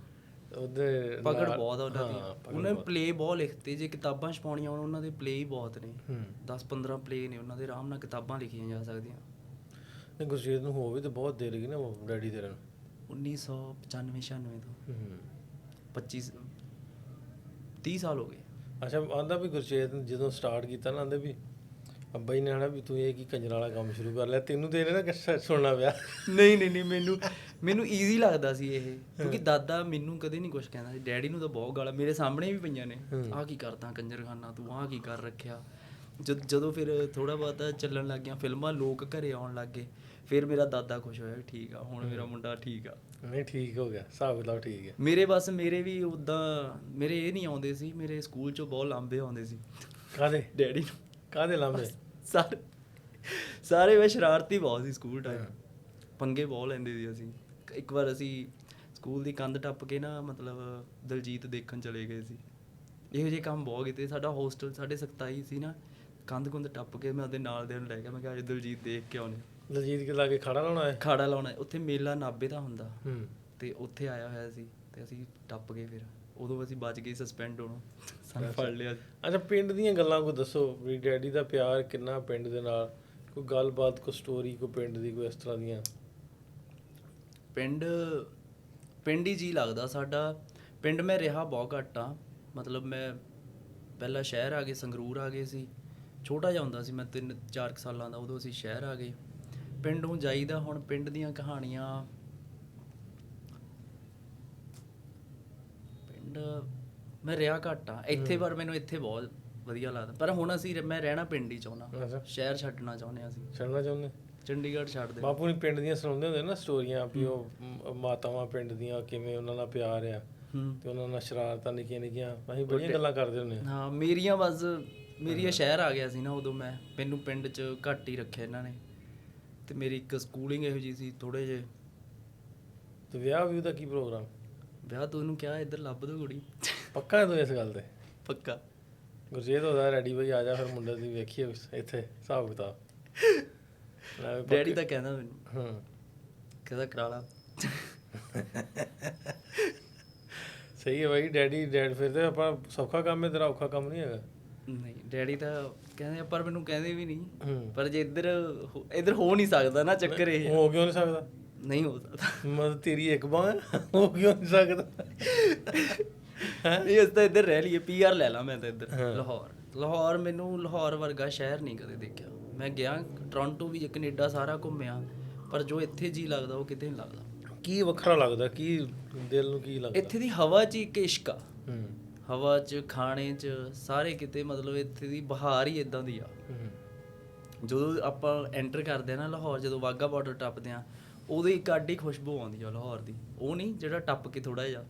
ਉਹਦੇ ਪਕੜ ਬਹੁਤ ਆ ਉਹਨਾਂ ਦੀ। ਉਹਨਾਂ ਨੇ ਪਲੇ ਬਹੁਤ ਲਿਖਤੇ, ਜੇ ਕਿਤਾਬਾਂ ਛਪਾਉਣੀਆਂ ਹੋਣ ਉਹਨਾਂ ਦੇ ਪਲੇ ਹੀ ਬਹੁਤ ਨੇ, 10-15 ਪਲੇ ਨੇ ਉਹਨਾਂ ਦੇ, ਆਰਾਮ ਨਾਲ ਕਿਤਾਬਾਂ ਲਿਖੀਆਂ ਜਾ ਸਕਦੀਆਂ। ਨਹੀਂ, ਗੁਰਚੇਤ ਨੂੰ ਹੋ ਵੀ ਤਾਂ ਬਹੁਤ ਦੇਰ ਗਈ ਨਾ ਡੈਡੀ ਤੇਰੇ ਨੂੰ। 1995-96 ਤੋਂ 30 ਸਾਲ ਹੋ ਗਏ। ਅੱਛਾ, ਆਂਦਾ ਵੀ ਗੁਰਚੇਤ ਜਦੋਂ ਸਟਾਰਟ ਕੀਤਾ ਨਾ, ਆਂਦੇ ਵੀ ਅੱਬਾ ਜੀ ਨੇ ਆਣਾ ਵੀ ਤੂੰ ਇਹ ਕੀ ਕੰਜਰ ਵਾਲਾ ਕੰਮ ਸ਼ੁਰੂ ਕਰ ਲਿਆ, ਤੈਨੂੰ ਤੇ ਇਹਨੇ ਨਾ ਸੁਣਨਾ ਪਿਆ। ਨਹੀਂ ਮੈਨੂੰ ਮੈਨੂੰ ਈਜ਼ੀ ਲੱਗਦਾ ਸੀ ਇਹ, ਕਿਉਂਕਿ ਦਾਦਾ ਮੈਨੂੰ ਕਦੇ ਨਹੀਂ ਕੁਝ ਕਹਿੰਦਾ ਸੀ, ਡੈਡੀ ਨੂੰ ਤਾਂ ਬਹੁਤ ਗਾਲਾਂ ਮੇਰੇ ਸਾਹਮਣੇ ਵੀ ਪਈਆਂ ਨੇ, ਆਹ ਕੀ ਕਰਦਾ ਕੰਜਰਖਾਨਾ ਤੂੰ, ਆਹ ਕੀ ਕਰ ਰੱਖਿਆ। ਜਦੋਂ ਫਿਰ ਥੋੜਾ ਬਹੁਤਾ ਚੱਲਣ ਲੱਗ ਗਿਆ, ਫਿਲਮਾਂ ਲੋਕ ਘਰੇ ਆਉਣ ਲੱਗ ਗਏ, ਫਿਰ ਮੇਰਾ ਦਾਦਾ ਖੁਸ਼ ਹੋਇਆ ਵੀ ਠੀਕ ਆ, ਹੁਣ ਮੇਰਾ ਮੁੰਡਾ ਠੀਕ ਆ। ਨਹੀਂ ਠੀਕ ਹੋ ਗਿਆ, ਹਿਸਾਬ ਕਿਤਾਬ ਠੀਕ ਹੈ। ਮੇਰੇ ਵੀ ਉੱਦਾਂ ਮੇਰੇ ਇਹ ਨਹੀਂ ਆਉਂਦੇ ਸੀ, ਮੇਰੇ ਸਕੂਲ 'ਚੋਂ ਬਹੁਤ ਲਾਂਭੇ ਆਉਂਦੇ ਸੀ ਕਾਹਦੇ ਡੈਡੀ ਨੂੰ। ਕਾਹਦੇ ਲਾਂਭੇ? ਸਾਰੇ ਮੈਂ ਸ਼ਰਾਰਤੀ ਬਹੁਤ ਸੀ ਸਕੂਲ ਟਾਈਮ, ਪੰਗੇ ਬਹੁਤ ਲੈਂਦੇ ਸੀ ਅਸੀਂ। ਇੱਕ ਵਾਰ ਅਸੀਂ ਸਕੂਲ ਦੀ ਕੰਧ ਟੱਪ ਕੇ ਨਾ ਮਤਲਬ ਦਲਜੀਤ ਦੇਖਣ ਚਲੇ ਗਏ ਸੀ। ਇਹੋ ਜਿਹੇ ਕੰਮ ਬਹੁਤ ਕੀਤੇ। ਸਾਡਾ ਹੋਸਟਲ 27 ਸੀ ਨਾ, ਕੰਧ ਕੁੰਧ ਟੱਪ ਕੇ ਮੈਂ ਉਹਦੇ ਨਾਲ ਦੇ ਨੂੰ ਲੈ ਗਿਆ, ਮੈਂ ਕਿਹਾ ਅੱਜ ਦਲਜੀਤ ਦੇਖ ਕੇ ਆਉਣੇ। ਦਲਜੀਤ ਕੇ ਲਾਗੇ ਖਾੜਾ ਲਾਉਣਾ ਹੈ? ਖਾੜਾ ਲਾਉਣਾ ਉੱਥੇ ਮੇਲਾ ਨਾਭੇ ਦਾ ਹੁੰਦਾ, ਤੇ ਉੱਥੇ ਆਇਆ ਹੋਇਆ ਸੀ ਤੇ ਅਸੀਂ ਟੱਪ ਗਏ। ਫਿਰ ਉਦੋਂ ਅਸੀਂ ਬਚ ਗਏ ਸਸਪੈਂਡ ਹੋਣੋਂ, ਸਾਨੂੰ ਫੜ ਲਿਆ। ਅੱਛਾ, ਪਿੰਡ ਦੀਆਂ ਗੱਲਾਂ ਕੋਈ ਦੱਸੋ ਵੀ ਡੈਡੀ ਦਾ ਪਿਆਰ ਕਿੰਨਾ ਪਿੰਡ ਦੇ ਨਾਲ, ਕੋਈ ਗੱਲਬਾਤ, ਕੋਈ ਸਟੋਰੀ, ਕੋਈ ਪਿੰਡ ਦੀ, ਕੋਈ ਇਸ ਤਰ੍ਹਾਂ ਦੀਆਂ? ਪਿੰਡ ਹੀ ਜੀ ਲੱਗਦਾ ਸਾਡਾ। ਪਿੰਡ ਮੈਂ ਰਿਹਾ ਬਹੁਤ ਘੱਟ ਆ, ਮਤਲਬ ਮੈਂ ਪਹਿਲਾਂ ਸ਼ਹਿਰ ਆ ਗਏ, ਸੰਗਰੂਰ ਆ ਗਏ ਸੀ, ਛੋਟਾ ਜਿਹਾ ਹੁੰਦਾ ਸੀ ਮੈਂ 3-4 ਸਾਲਾਂ ਦਾ, ਉਦੋਂ ਅਸੀਂ ਸ਼ਹਿਰ ਆ ਗਏ। ਪਿੰਡ ਨੂੰ ਜਾਈਦਾ ਹੁਣ, ਪਿੰਡ ਦੀਆਂ ਕਹਾਣੀਆਂ, ਪਿੰਡ ਮੈਂ ਰਿਹਾ ਘੱਟ ਆ ਇੱਥੇ, ਪਰ ਮੈਨੂੰ ਇੱਥੇ ਬਹੁਤ ਵਧੀਆ ਲੱਗਦਾ। ਪਰ ਹੁਣ ਮੈਂ ਰਹਿਣਾ ਪਿੰਡ ਹੀ ਚਾਹੁੰਦਾ, ਸ਼ਹਿਰ ਛੱਡਣਾ ਚਾਹੁੰਦੇ ਹਾਂ ਅਸੀਂ। ਛੱਡਣਾ ਚਾਹੁੰਦੇ? ਚੰਡੀਗੜ੍ਹ ਛੱਡ ਦੇ। ਬਾਪੂ ਨੇ ਪਿੰਡ ਦੀਆਂ ਸੁਣਾਉਂਦੇ ਹੁੰਦੇ ਨਾ ਸਟੋਰੀਆਂ, ਵੀ ਉਹ ਮਾਤਾਵਾਂ ਪਿੰਡ ਦੀਆਂ ਕਿਵੇਂ ਉਹਨਾਂ ਨਾਲ ਪਿਆਰ ਆ, ਤੇ ਉਹਨਾਂ ਨਾਲ ਸ਼ਰਾਰਤਾਂ ਨਿੱਕੀਆਂ ਨਿੱਕੀਆਂ, ਅਸੀਂ ਬੜੀਆਂ ਗੱਲਾਂ ਕਰਦੇ ਹੁੰਦੇ ਹਾਂ। ਮੇਰੀਆਂ ਸ਼ਹਿਰ ਆ ਗਿਆ ਸੀ ਨਾ ਉਦੋਂ, ਮੈਨੂੰ ਪਿੰਡ 'ਚ ਘੱਟ ਹੀ ਰੱਖਿਆ ਇਹਨਾਂ ਨੇ, ਤੇ ਮੇਰੀ ਇੱਕ ਸਕੂਲਿੰਗ ਇਹੋ ਜਿਹੀ ਸੀ ਥੋੜੇ ਜਿਹੇ। ਤੇ ਵਿਆਹ ਵੀ ਦਾ ਕੀ ਪ੍ਰੋਗਰਾਮ? ਵਿਆਹ ਤੂੰ ਉਹਨੂੰ ਕਿਹਾ ਇੱਧਰ ਲੱਭ ਦੋ ਕੁੜੀ। ਪੱਕਾ ਤੂੰ ਇਸ ਗੱਲ ਤੇ? ਪੱਕਾ। ਗੁਰਜੀਤ ਉਹਦਾ ਰੈਡੀ ਬਈ ਆ ਜਾ, ਫਿਰ ਮੁੰਡੇ ਦੀ ਵੇਖੀਏ ਇੱਥੇ ਹਿਸਾਬ ਕਿਤਾਬ। ਡੈਡੀ ਤਾਂ ਕਹਿੰਦਾ ਮੈਨੂੰ, ਕਹਿੰਦਾ ਕਰਾ ਲਾ। ਸਹੀ ਹੈ ਬਾਈ, ਡੈਡ ਫਿਰ ਤੇ ਆਪਾਂ ਸੌਖਾ ਕੰਮ ਹੈ ਤੇਰਾ, ਔਖਾ ਕੰਮ ਨਹੀਂ ਹੈਗਾ। ਨਹੀਂ ਡੈਡੀ ਤਾਂ ਕਹਿੰਦੇ, ਪਰ ਮੈਨੂੰ ਕਹਿੰਦੇ ਵੀ ਨਹੀਂ। ਪਰ ਜੇ ਇੱਧਰ ਹੋ ਨਹੀਂ ਸਕਦਾ ਨਾ ਚੱਕਰ ਇਹ। ਹੋ ਕਿਉਂ ਨਹੀਂ ਸਕਦਾ? ਨਹੀਂ ਹੋ ਸਕਦਾ। ਮਤਲਬ ਤੇਰੀ ਇੱਕ ਬਾਂਹ ਹੋ ਕਿਉਂ ਨਹੀਂ ਸਕਦਾ? ਇਹ ਅਸੀਂ ਤਾਂ ਇੱਧਰ ਰਹਿ ਲਈਏ, PR ਲੈ ਲਾ ਮੈਂ ਤਾਂ ਇੱਧਰ। ਲਾਹੌਰ ਮੈਨੂੰ ਲਾਹੌਰ ਵਰਗਾ ਸ਼ਹਿਰ ਨਹੀਂ ਕਦੇ ਦੇਖਿਆ। ਮੈਂ ਗਿਆ ਟੋਰਾਂਟੋ ਵੀ, ਕੈਨੇਡਾ ਸਾਰਾ ਘੁੰਮਿਆ, ਪਰ ਜੋ ਇੱਥੇ ਜੀ ਲੱਗਦਾ ਉਹ ਕਿਤੇ ਨਹੀਂ ਲੱਗਦਾ। ਕੀ ਵੱਖਰਾ ਲੱਗਦਾ, ਕੀ ਦਿਲ ਨੂੰ ਕੀ ਲੱਗਦਾ? ਇੱਥੇ ਦੀ ਹਵਾ 'ਚ ਇੱਕ ਇਸ਼ਕ ਆ, ਹਵਾ 'ਚ, ਖਾਣੇ 'ਚ, ਸਾਰੇ ਕਿਤੇ। ਮਤਲਬ ਇੱਥੇ ਦੀ ਬਹਾਰ ਹੀ ਇਦਾਂ ਦੀ ਆ। ਜਦੋਂ ਆਪਾਂ ਐਂਟਰ ਕਰਦੇ ਆ ਨਾ ਲਾਹੌਰ, ਜਦੋਂ ਵਾਹਗਾ ਬਾਰਡਰ ਟੱਪਦੇ ਆ, ਉਦੋਂ ਇੱਕ ਅੱਡ ਹੀ ਖੁਸ਼ਬੂ ਆਉਂਦੀ ਆ ਲਾਹੌਰ ਦੀ, ਉਹ ਨਹੀਂ ਜਿਹੜਾ ਟੱਪ ਕੇ ਥੋੜਾ ਜਿਹਾ।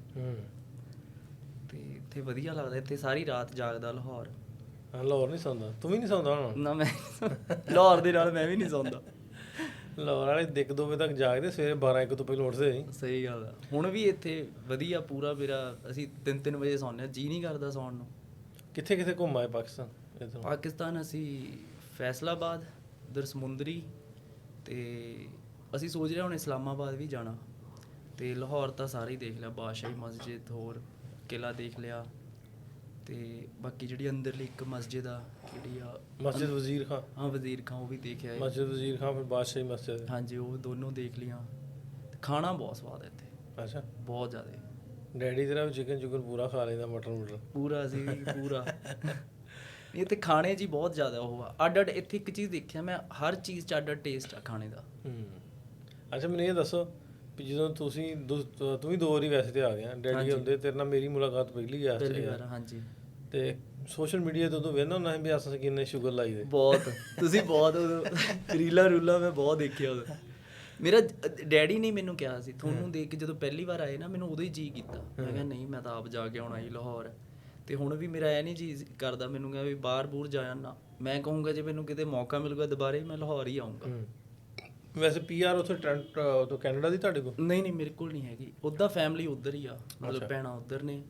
ਤੇ ਇੱਥੇ ਵਧੀਆ ਲੱਗਦਾ, ਇੱਥੇ ਸਾਰੀ ਰਾਤ ਜਾਗਦਾ ਲਾਹੌਰ। ਲਾਹੌਰ ਨਹੀਂ ਸੌਂਦਾ? ਤੂੰ ਵੀ ਨਹੀਂ ਸੌਂਦਾ ਹੁਣ? ਨਾ, ਮੈਂ ਲਾਹੌਰ ਦੇ ਨਾਲ ਮੈਂ ਵੀ ਨਹੀਂ ਸੌਂਦਾ। ਲਾਹੌਰ ਵਾਲੇ 1-2 ਵਜੇ ਤੱਕ ਜਾਗਦੇ, ਸਵੇਰੇ 12-1 ਤੋਂ ਪਹਿਲਾਂ ਉੱਠਦੇ ਨਹੀਂ। ਸਹੀ ਗੱਲ ਆ। ਹੁਣ ਵੀ ਇੱਥੇ ਵਧੀਆ ਪੂਰਾ ਮੇਰਾ, ਅਸੀਂ 3-3 ਵਜੇ ਸੌਂਦੇ ਹਾਂ, ਜੀ ਨਹੀਂ ਕਰਦਾ ਸੌਣ ਨੂੰ। ਕਿੱਥੇ ਕਿੱਥੇ ਘੁੰਮ ਆਏ ਪਾਕਿਸਤਾਨ? ਪਾਕਿਸਤਾਨ ਅਸੀਂ ਫੈਸਲਾਬਾਦ, ਉਧਰ ਸਮੁੰਦਰੀ, ਤੇ ਅਸੀਂ ਸੋਚ ਰਹੇ ਹੁਣ ਇਸਲਾਮਾਬਾਦ ਵੀ ਜਾਣਾ। ਤੇ ਲਾਹੌਰ ਤਾਂ ਸਾਰੇ ਹੀ ਦੇਖ ਲਿਆ, ਬਾਦਸ਼ਾਹੀ ਮਸਜਿਦ, ਹੋਰ ਕਿਲ੍ਹਾ ਦੇਖ ਲਿਆ, ਤੇ ਬਾਕੀ ਜਿਹੜੀ ਅੰਦਰਲੀ ਇੱਕ ਮਸਜਿਦ ਆ, ਕਿਹੜੀ ਆ, ਮਸਜਿਦ ਵਜ਼ੀਰ ਖਾਂ? ਹਾਂ ਵਜ਼ੀਰ ਖਾਂ, ਉਹ ਵੀ ਦੇਖਿਆ। ਮਸਜਿਦ ਵਜ਼ੀਰ ਖਾਂ, ਫਿਰ ਬਾਦਸ਼ਾਹੀ ਮਸਜਿਦ? ਹਾਂਜੀ, ਉਹ ਦੋਨੋਂ ਦੇਖ ਲੀਆਂ। ਖਾਣਾ ਬਹੁਤ ਸਵਾਦ ਹੈ ਇੱਥੇ। ਅੱਛਾ, ਬਹੁਤ ਜ਼ਿਆਦਾ। ਡੈਡੀ ਤੇਰਾ ਵੀ ਚਿਕਨ ਪੂਰਾ ਖਾ ਲੈਂਦਾ, ਮਟਨ ਪੂਰਾ ਸੀ ਪੂਰਾ। ਇੱਥੇ ਖਾਣੇ 'ਚ ਹੀ ਬਹੁਤ ਜ਼ਿਆਦਾ ਉਹ ਆ, ਅੱਡ ਅੱਡ। ਇੱਥੇ ਇੱਕ ਚੀਜ਼ ਦੇਖਿਆ ਮੈਂ, ਹਰ ਚੀਜ਼ 'ਚ ਅੱਡ ਅੱਡ ਟੇਸਟ ਆ ਖਾਣੇ ਦਾ। ਅੱਛਾ, ਮੈਨੂੰ ਇਹ ਦੱਸੋ ਵੀ ਜਦੋਂ ਤੂੰ ਵੀ 2 ਵਾਰੀ ਵੈਸੇ ਤੇ ਆ ਗਿਆ, ਡੈਡੀ ਹੁੰਦੇ ਤੇਰੇ ਨਾਲ ਮੇਰੀ ਮੁਲਾਕਾਤ ਪਹਿਲੀ ਵਾਰ। ਹਾਂਜੀ। ਤੇ ਸੋਸ਼ਲ ਮੀਡੀਆ ਤੇ ਉਦੋਂ ਵੇਖਦਾ ਹੁੰਦਾ ਸੀ ਵੀ ਅਸਾਂ ਕਿੰਨੇ ਸ਼ੂਗਰ ਲਾਈਦੇ। ਬਹੁਤ, ਤੁਸੀਂ ਬਹੁਤ ਰੀਲਾਂ ਮੈਂ ਬਹੁਤ ਦੇਖਿਆ ਉਦੋਂ। ਮੇਰਾ ਡੈਡੀ ਨੇ ਮੈਨੂੰ ਕਿਹਾ ਸੀ, ਤੁਹਾਨੂੰ ਦੇਖ ਕੇ ਜਦੋਂ ਪਹਿਲੀ ਵਾਰ ਆਏ ਨਾ, ਮੈਨੂੰ ਉਦੋਂ ਹੀ ਜੀ ਕੀਤਾ। ਮੈਂ ਕਿਹਾ ਨਹੀਂ, ਮੈਂ ਤਾਂ ਆਪ ਜਾ ਕੇ ਆਉਣਾ ਜੀ ਲਾਹੌਰ। ਤੇ ਹੁਣ ਵੀ ਮੇਰਾ ਇਹ ਨਹੀਂ ਜੀ ਕਰਦਾ, ਮੈਨੂੰ ਕਿਹਾ ਵੀ ਬਾਹਰ ਬੂਰ ਜਾ ਨਾ। ਮੈਂ ਕਹੂੰਗਾ ਜੇ ਮੈਨੂੰ ਕਿਤੇ ਮੌਕਾ ਮਿਲੂਗਾ ਦੁਬਾਰੇ, ਮੈਂ ਲਾਹੌਰ ਹੀ ਆਊਂਗਾ। ਵੈਸੇ PR ਉੱਥੇ ਕੈਨੇਡਾ ਦੀ ਤੁਹਾਡੇ ਕੋਲ? ਨਹੀਂ, ਮੇਰੇ ਕੋਲ ਨਹੀਂ ਹੈਗੀ। ਉੱਦਾਂ ਫੈਮਿਲੀ ਉੱਧਰ ਹੀ ਆ, ਮਤਲਬ ਭੈਣਾਂ ਉੱਧਰ ਨੇ,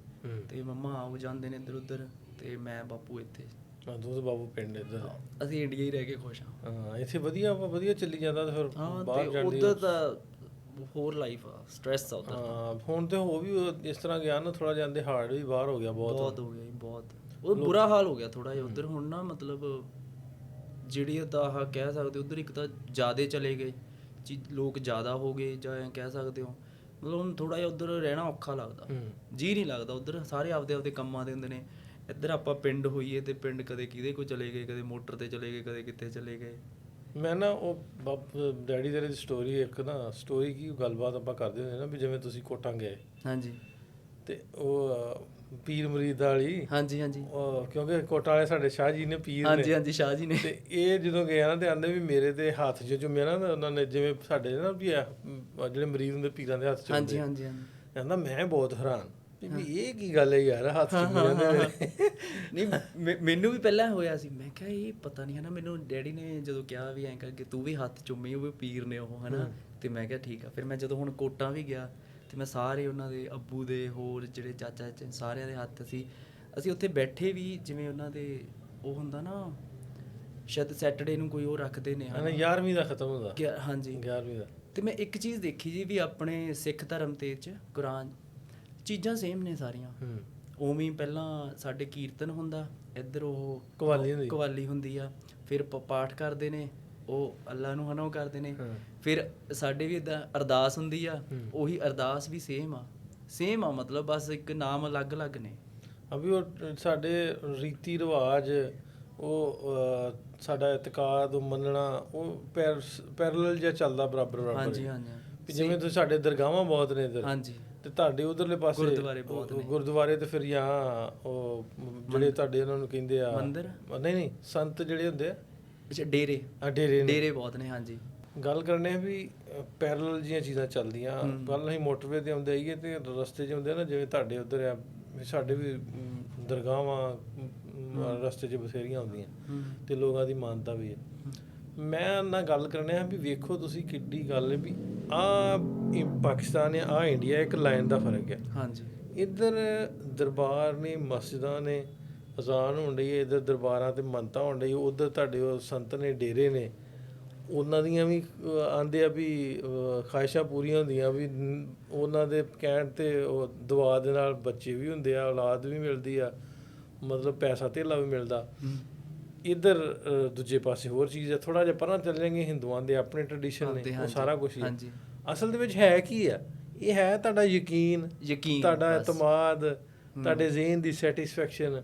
ਤੇ ਮੰਮਾ ਆਉ ਜਾਂਦੇ ਨੇ ਇੱਧਰ ਉੱਧਰ, ਤੇ ਮੈਂ ਬਾਪੂ ਇੱਥੇ। ਤੂੰ ਬਾਬੂ ਪਿੰਡ ਇੱਧਰ? ਅਸੀਂ ਇੰਡੀਆ ਹੀ ਰਹਿ ਕੇ ਖੁਸ਼ ਹਾਂ। ਹਾਂ, ਇੱਥੇ ਵਧੀਆ ਚੱਲੀ ਜਾਂਦਾ। ਤੇ ਫਿਰ ਬਾਹਰ ਜਾਣ ਦੀ ਉੱਧਰ ਤਾਂ ਹੋਰ ਲਾਈਫ ਆ, ਸਟ੍ਰੈਸ ਆ ਉੱਧਰ। ਹਾਂ, ਹੁਣ ਤੇ ਹੋ ਵੀ ਇਸ ਤਰ੍ਹਾਂ ਗਿਆ ਨਾ, ਥੋੜਾ ਜਾਂਦੇ ਹਾਰਡ ਵੀ ਬਾਹਰ ਹੋ ਗਿਆ, ਬਹੁਤ ਹੋ ਗਿਆ ਜੀ, ਬਹੁਤ। ਉਹ ਬੁਰਾ ਹਾਲ ਹੋ ਗਿਆ ਥੋੜਾ ਜਿਹਾ ਉੱਧਰ ਹੁਣ ਨਾ, ਮਤਲਬ ਜਿਹੜੀ ਤਾਂ ਆਹ ਕਹਿ ਸਕਦੇ ਉੱਧਰ, ਇੱਕ ਤਾਂ ਜ਼ਿਆਦੇ ਚਲੇ ਗਏ ਲੋਕ, ਜ਼ਿਆਦਾ ਹੋ ਗਏ, ਜਾਂ ਐਂ ਕਹਿ ਸਕਦੇ ਹੋ। ਮਤਲਬ ਹੁਣ ਥੋੜਾ ਜਿਹਾ ਉੱਧਰ ਰਹਿਣਾ ਔਖਾ ਲੱਗਦਾ, ਜੀ ਨਹੀਂ ਲੱਗਦਾ ਉੱਧਰ। ਸਾਰੇ ਆਪਦੇ ਕੰਮਾਂ ਦੇ ਹੁੰਦੇ ਨੇ। ਇੱਧਰ ਆਪਾਂ ਪਿੰਡ ਹੋਈਏ ਤੇ ਪਿੰਡ ਕਦੇ ਕਿਹਦੇ ਕੋਲ ਚਲੇ ਗਏ, ਕਦੇ ਮੋਟਰ ਤੇ ਚਲੇ ਗਏ, ਕਦੇ ਕਿੱਥੇ ਚਲੇ ਗਏ। ਮੈਂ ਨਾ ਉਹ ਡੈਡੀ ਤੇਰੇ ਦੀ ਸਟੋਰੀ ਇੱਕ ਨਾ ਸਟੋਰੀ ਕੀ ਗੱਲਬਾਤ ਆਪਾਂ ਕਰਦੇ ਹੁੰਦੇ ਨਾ ਵੀ ਜਿਵੇਂ ਤੁਸੀਂ ਕੋਟਾਂ ਗਏ ਹਾਂਜੀ ਤੇ ਉਹ ਪੀਰ ਮੁਰੀਦ ਵਾਲੀ ਹਾਂਜੀ ਹਾਂਜੀ ਕਿਉਂਕਿ ਕੋਟਾਂ ਵਾਲੇ ਸਾਡੇ ਸ਼ਾਹ ਜੀ ਨੇ ਪੀਰ ਹਾਂਜੀ ਨੇ ਹਾਂਜੀ ਸ਼ਾਹ ਜੀ ਨੇ। ਤੇ ਇਹ ਜਦੋਂ ਗਏ ਨਾ ਤੇ ਆਂਦੇ ਵੀ ਮੇਰੇ ਤੇ ਹੱਥ 'ਚ ਚੁੰਮਿਆ ਨਾ ਉਹਨਾਂ ਨੇ ਜਿਵੇਂ ਸਾਡੇ ਨਾ ਵੀ ਜਿਹੜੇ ਮਰੀਦ ਹੁੰਦੇ ਪੀਰਾਂ ਦੇ ਹੱਥ 'ਚ ਹਾਂਜੀ ਹਾਂਜੀ ਹਾਂਜੀ ਕਹਿੰਦਾ ਮੈਂ ਬਹੁਤ ਹੈਰਾਨ ਵੀ ਇਹ ਕੀ ਗੱਲ ਹੈ ਯਾਰ ਹੱਥ ਚੁੰਮੀ ਜਾਂਦੇ ਮੇਰੇ। ਨਹੀਂ ਮੈਨੂੰ ਵੀ ਪਹਿਲਾਂ ਹੋਇਆ ਸੀ, ਮੈਂ ਕਿਹਾ ਇਹ ਪਤਾ ਨਹੀਂ ਹੈ ਨਾ। ਮੈਨੂੰ ਡੈਡੀ ਨੇ ਜਦੋਂ ਕਿਹਾ ਵੀ ਐਂ ਕਰਕੇ ਤੂੰ ਵੀ ਹੱਥ ਚੁੰਮੀ, ਉਹ ਵੀ ਪੀਰ ਨੇ ਉਹ ਹੈ ਨਾ, ਤੇ ਮੈਂ ਕਿਹਾ ਠੀਕ ਆ। ਫਿਰ ਮੈਂ ਜਦੋਂ ਹੁਣ ਕੋਟਾਂ ਵੀ ਗਿਆ ਤੇ ਮੈਂ ਸਾਰੇ ਉਹਨਾਂ ਦੇ ਅੱਬੂ ਦੇ ਹੋਰ ਜਿਹੜੇ ਚਾਚਾ ਚਾਚੇ ਸਾਰਿਆਂ ਦੇ ਹੱਥ ਸੀ। ਅਸੀਂ ਉੱਥੇ ਬੈਠੇ ਵੀ ਜਿਵੇਂ ਉਹਨਾਂ ਦੇ ਉਹ ਹੁੰਦਾ ਨਾ ਸ਼ਾਇਦ ਸੈਟਰਡੇ ਨੂੰ ਕੋਈ ਉਹ ਰੱਖਦੇ ਨੇ ਹਾਂ 11ਵੀਂ ਦਾ ਖਤਮ ਹੁੰਦਾ ਹਾਂਜੀ 11ਵੀਂ ਦਾ। ਤੇ ਮੈਂ ਇੱਕ ਚੀਜ਼ ਦੇਖੀ ਜੀ ਵੀ ਆਪਣੇ ਸਿੱਖ ਧਰਮ ਤੇ ਚ ਕੁਰਾਨ ਚੀਜ਼ਾਂ ਸੇਮ ਨੇ ਸਾਰੀਆਂ। ਉਵੇਂ ਹੀ ਪਹਿਲਾਂ ਸਾਡੇ ਕੀਰਤਨ ਹੁੰਦਾ, ਇੱਧਰ ਉਹ ਕਵਾਲੀ ਹੁੰਦੀ ਆ, ਫਿਰ ਪਾਠ ਕਰਦੇ ਨੇ ਉਹ ਅੱਲਾ ਨੂੰ ਹਨਾ ਉਹ ਕਰਦੇ ਨੇ। ਫਿਰ ਸਾਡੇ ਵੀ ਇੱਦਾਂ ਅਰਦਾਸ ਹੁੰਦੀ ਆ, ਉਹੀ ਅਰਦਾਸ ਵੀ ਸੇਮ ਆ ਮਤਲਬ ਬਸ ਇੱਕ ਨਾਮ ਅਲੱਗ-ਅਲੱਗ ਨੇ। ਅਭੀ ਉਹ ਸਾਡੇ ਰੀਤੀ ਰਿਵਾਜ ਉਹ ਸਾਡਾ ਇਤਕਾਦ ਮੰਨਣਾ ਉਹ ਪੈਰਲਲ ਜਿਹਾ ਚੱਲਦਾ ਬਰਾਬਰ। ਹਾਂਜੀ ਹਾਂਜੀ ਜਿਵੇਂ ਤੁਸੀਂ ਸਾਡੇ ਦਰਗਾਹਾਂ ਬਹੁਤ ਨੇ ਇੱਧਰ ਹਾਂਜੀ ਤੇ ਤੁਹਾਡੇ ਉਧਰਲੇ ਪਾਸੇ ਗੁਰਦੁਆਰੇ ਤੇ ਫਿਰ ਜਾਂ ਉਹ ਜਿਹੜੇ ਤੁਹਾਡੇ ਉਹਨਾਂ ਨੂੰ ਕਹਿੰਦੇ ਆ ਮੰਦਿਰ ਨਹੀਂ ਸੰਤ ਜਿਹੜੇ ਹੁੰਦੇ ਆ ਅੱਛਾ ਡੇਰੇ ਬਹੁਤ ਨੇ। ਹਾਂਜੀ ਗੱਲ ਕਰਨੇ ਆ ਵੀ ਪੈਰਲਲ ਜੀਆਂ ਚੀਜ਼ਾਂ ਚੱਲਦੀਆਂ। ਕੱਲ ਅਸੀਂ ਮੋਟਰਵੇ ਤੇ ਆਉਂਦੇ ਆਈਏ ਤੇ ਰਸਤੇ 'ਚ ਹੁੰਦੇ ਨਾ ਜਿਵੇਂ ਤੁਹਾਡੇ ਉਧਰ ਆ ਸਾਡੇ ਵੀ ਦਰਗਾਹਾਂ ਰਸਤੇ 'ਚ ਬਥੇਰੀਆਂ ਹੁੰਦੀਆਂ ਤੇ ਲੋਕਾਂ ਦੀ ਮਾਨਤਾ ਵੀ ਹੈ। ਮੈਂ ਨਾ ਗੱਲ ਕਰਨੇ ਆ ਵੀ ਵੇਖੋ ਤੁਸੀਂ ਕਿੱਡੀ ਗੱਲ ਹੈ ਵੀ ਪਾਕਿਸਤਾਨ ਹੈ ਇੰਡੀਆ ਇੱਕ ਲਾਈਨ ਦਾ ਫਰਕ ਹੈ। ਹਾਂਜੀ ਇੱਧਰ ਦਰਬਾਰ ਨੇ ਮਸਜਿਦਾਂ ਨੇ ਅਜ਼ਾਨ ਹੋਣ ਡਈ ਹੈ, ਇੱਧਰ ਦਰਬਾਰਾਂ ਤੇ ਮੰਨਤਾਂ ਹੋਣ ਡਈ, ਉੱਧਰ ਤੁਹਾਡੇ ਉਹ ਸੰਤ ਨੇ ਡੇਰੇ ਨੇ ਉਹਨਾਂ ਦੀਆਂ ਵੀ ਆਂਦੇ ਆ ਵੀ ਖਾਹਿਸ਼ਾਂ ਪੂਰੀਆਂ ਹੁੰਦੀਆਂ ਵੀ ਉਹਨਾਂ ਦੇ ਕਹਿਣ ਤੇ ਉਹ ਦੁਆ ਦੇ ਨਾਲ ਬੱਚੇ ਵੀ ਹੁੰਦੇ ਆ, ਔਲਾਦ ਵੀ ਮਿਲਦੀ ਆ, ਮਤਲਬ ਪੈਸਾ ਧੇਲਾ ਵੀ ਮਿਲਦਾ। ਇੱਧਰ ਦੂਜੇ ਪਾਸੇ ਹੋਰ ਚੀਜ਼ ਹੈ, ਥੋੜਾ ਜਿਹਾ ਪਰਾਂ ਚੱਲ ਜਾਏਗੇ ਹਿੰਦੂਆਂ ਦੇ ਆਪਣੇ ਟ੍ਰੈਡੀਸ਼ਨ ਨੇ ਉਹ ਸਾਰਾ ਕੁਝ ਹੀ। ਅਸਲ ਦੇ ਵਿੱਚ ਹੈ ਕੀ ਆ? ਇਹ ਹੈ ਤੁਹਾਡਾ ਯਕੀਨ ਤੁਹਾਡਾ ਇਤਮਾਦ ਤੁਹਾਡੇ ਜ਼ਿਹਨ ਦੀ ਸੈਟੀਸਫੈਕਸ਼ਨ।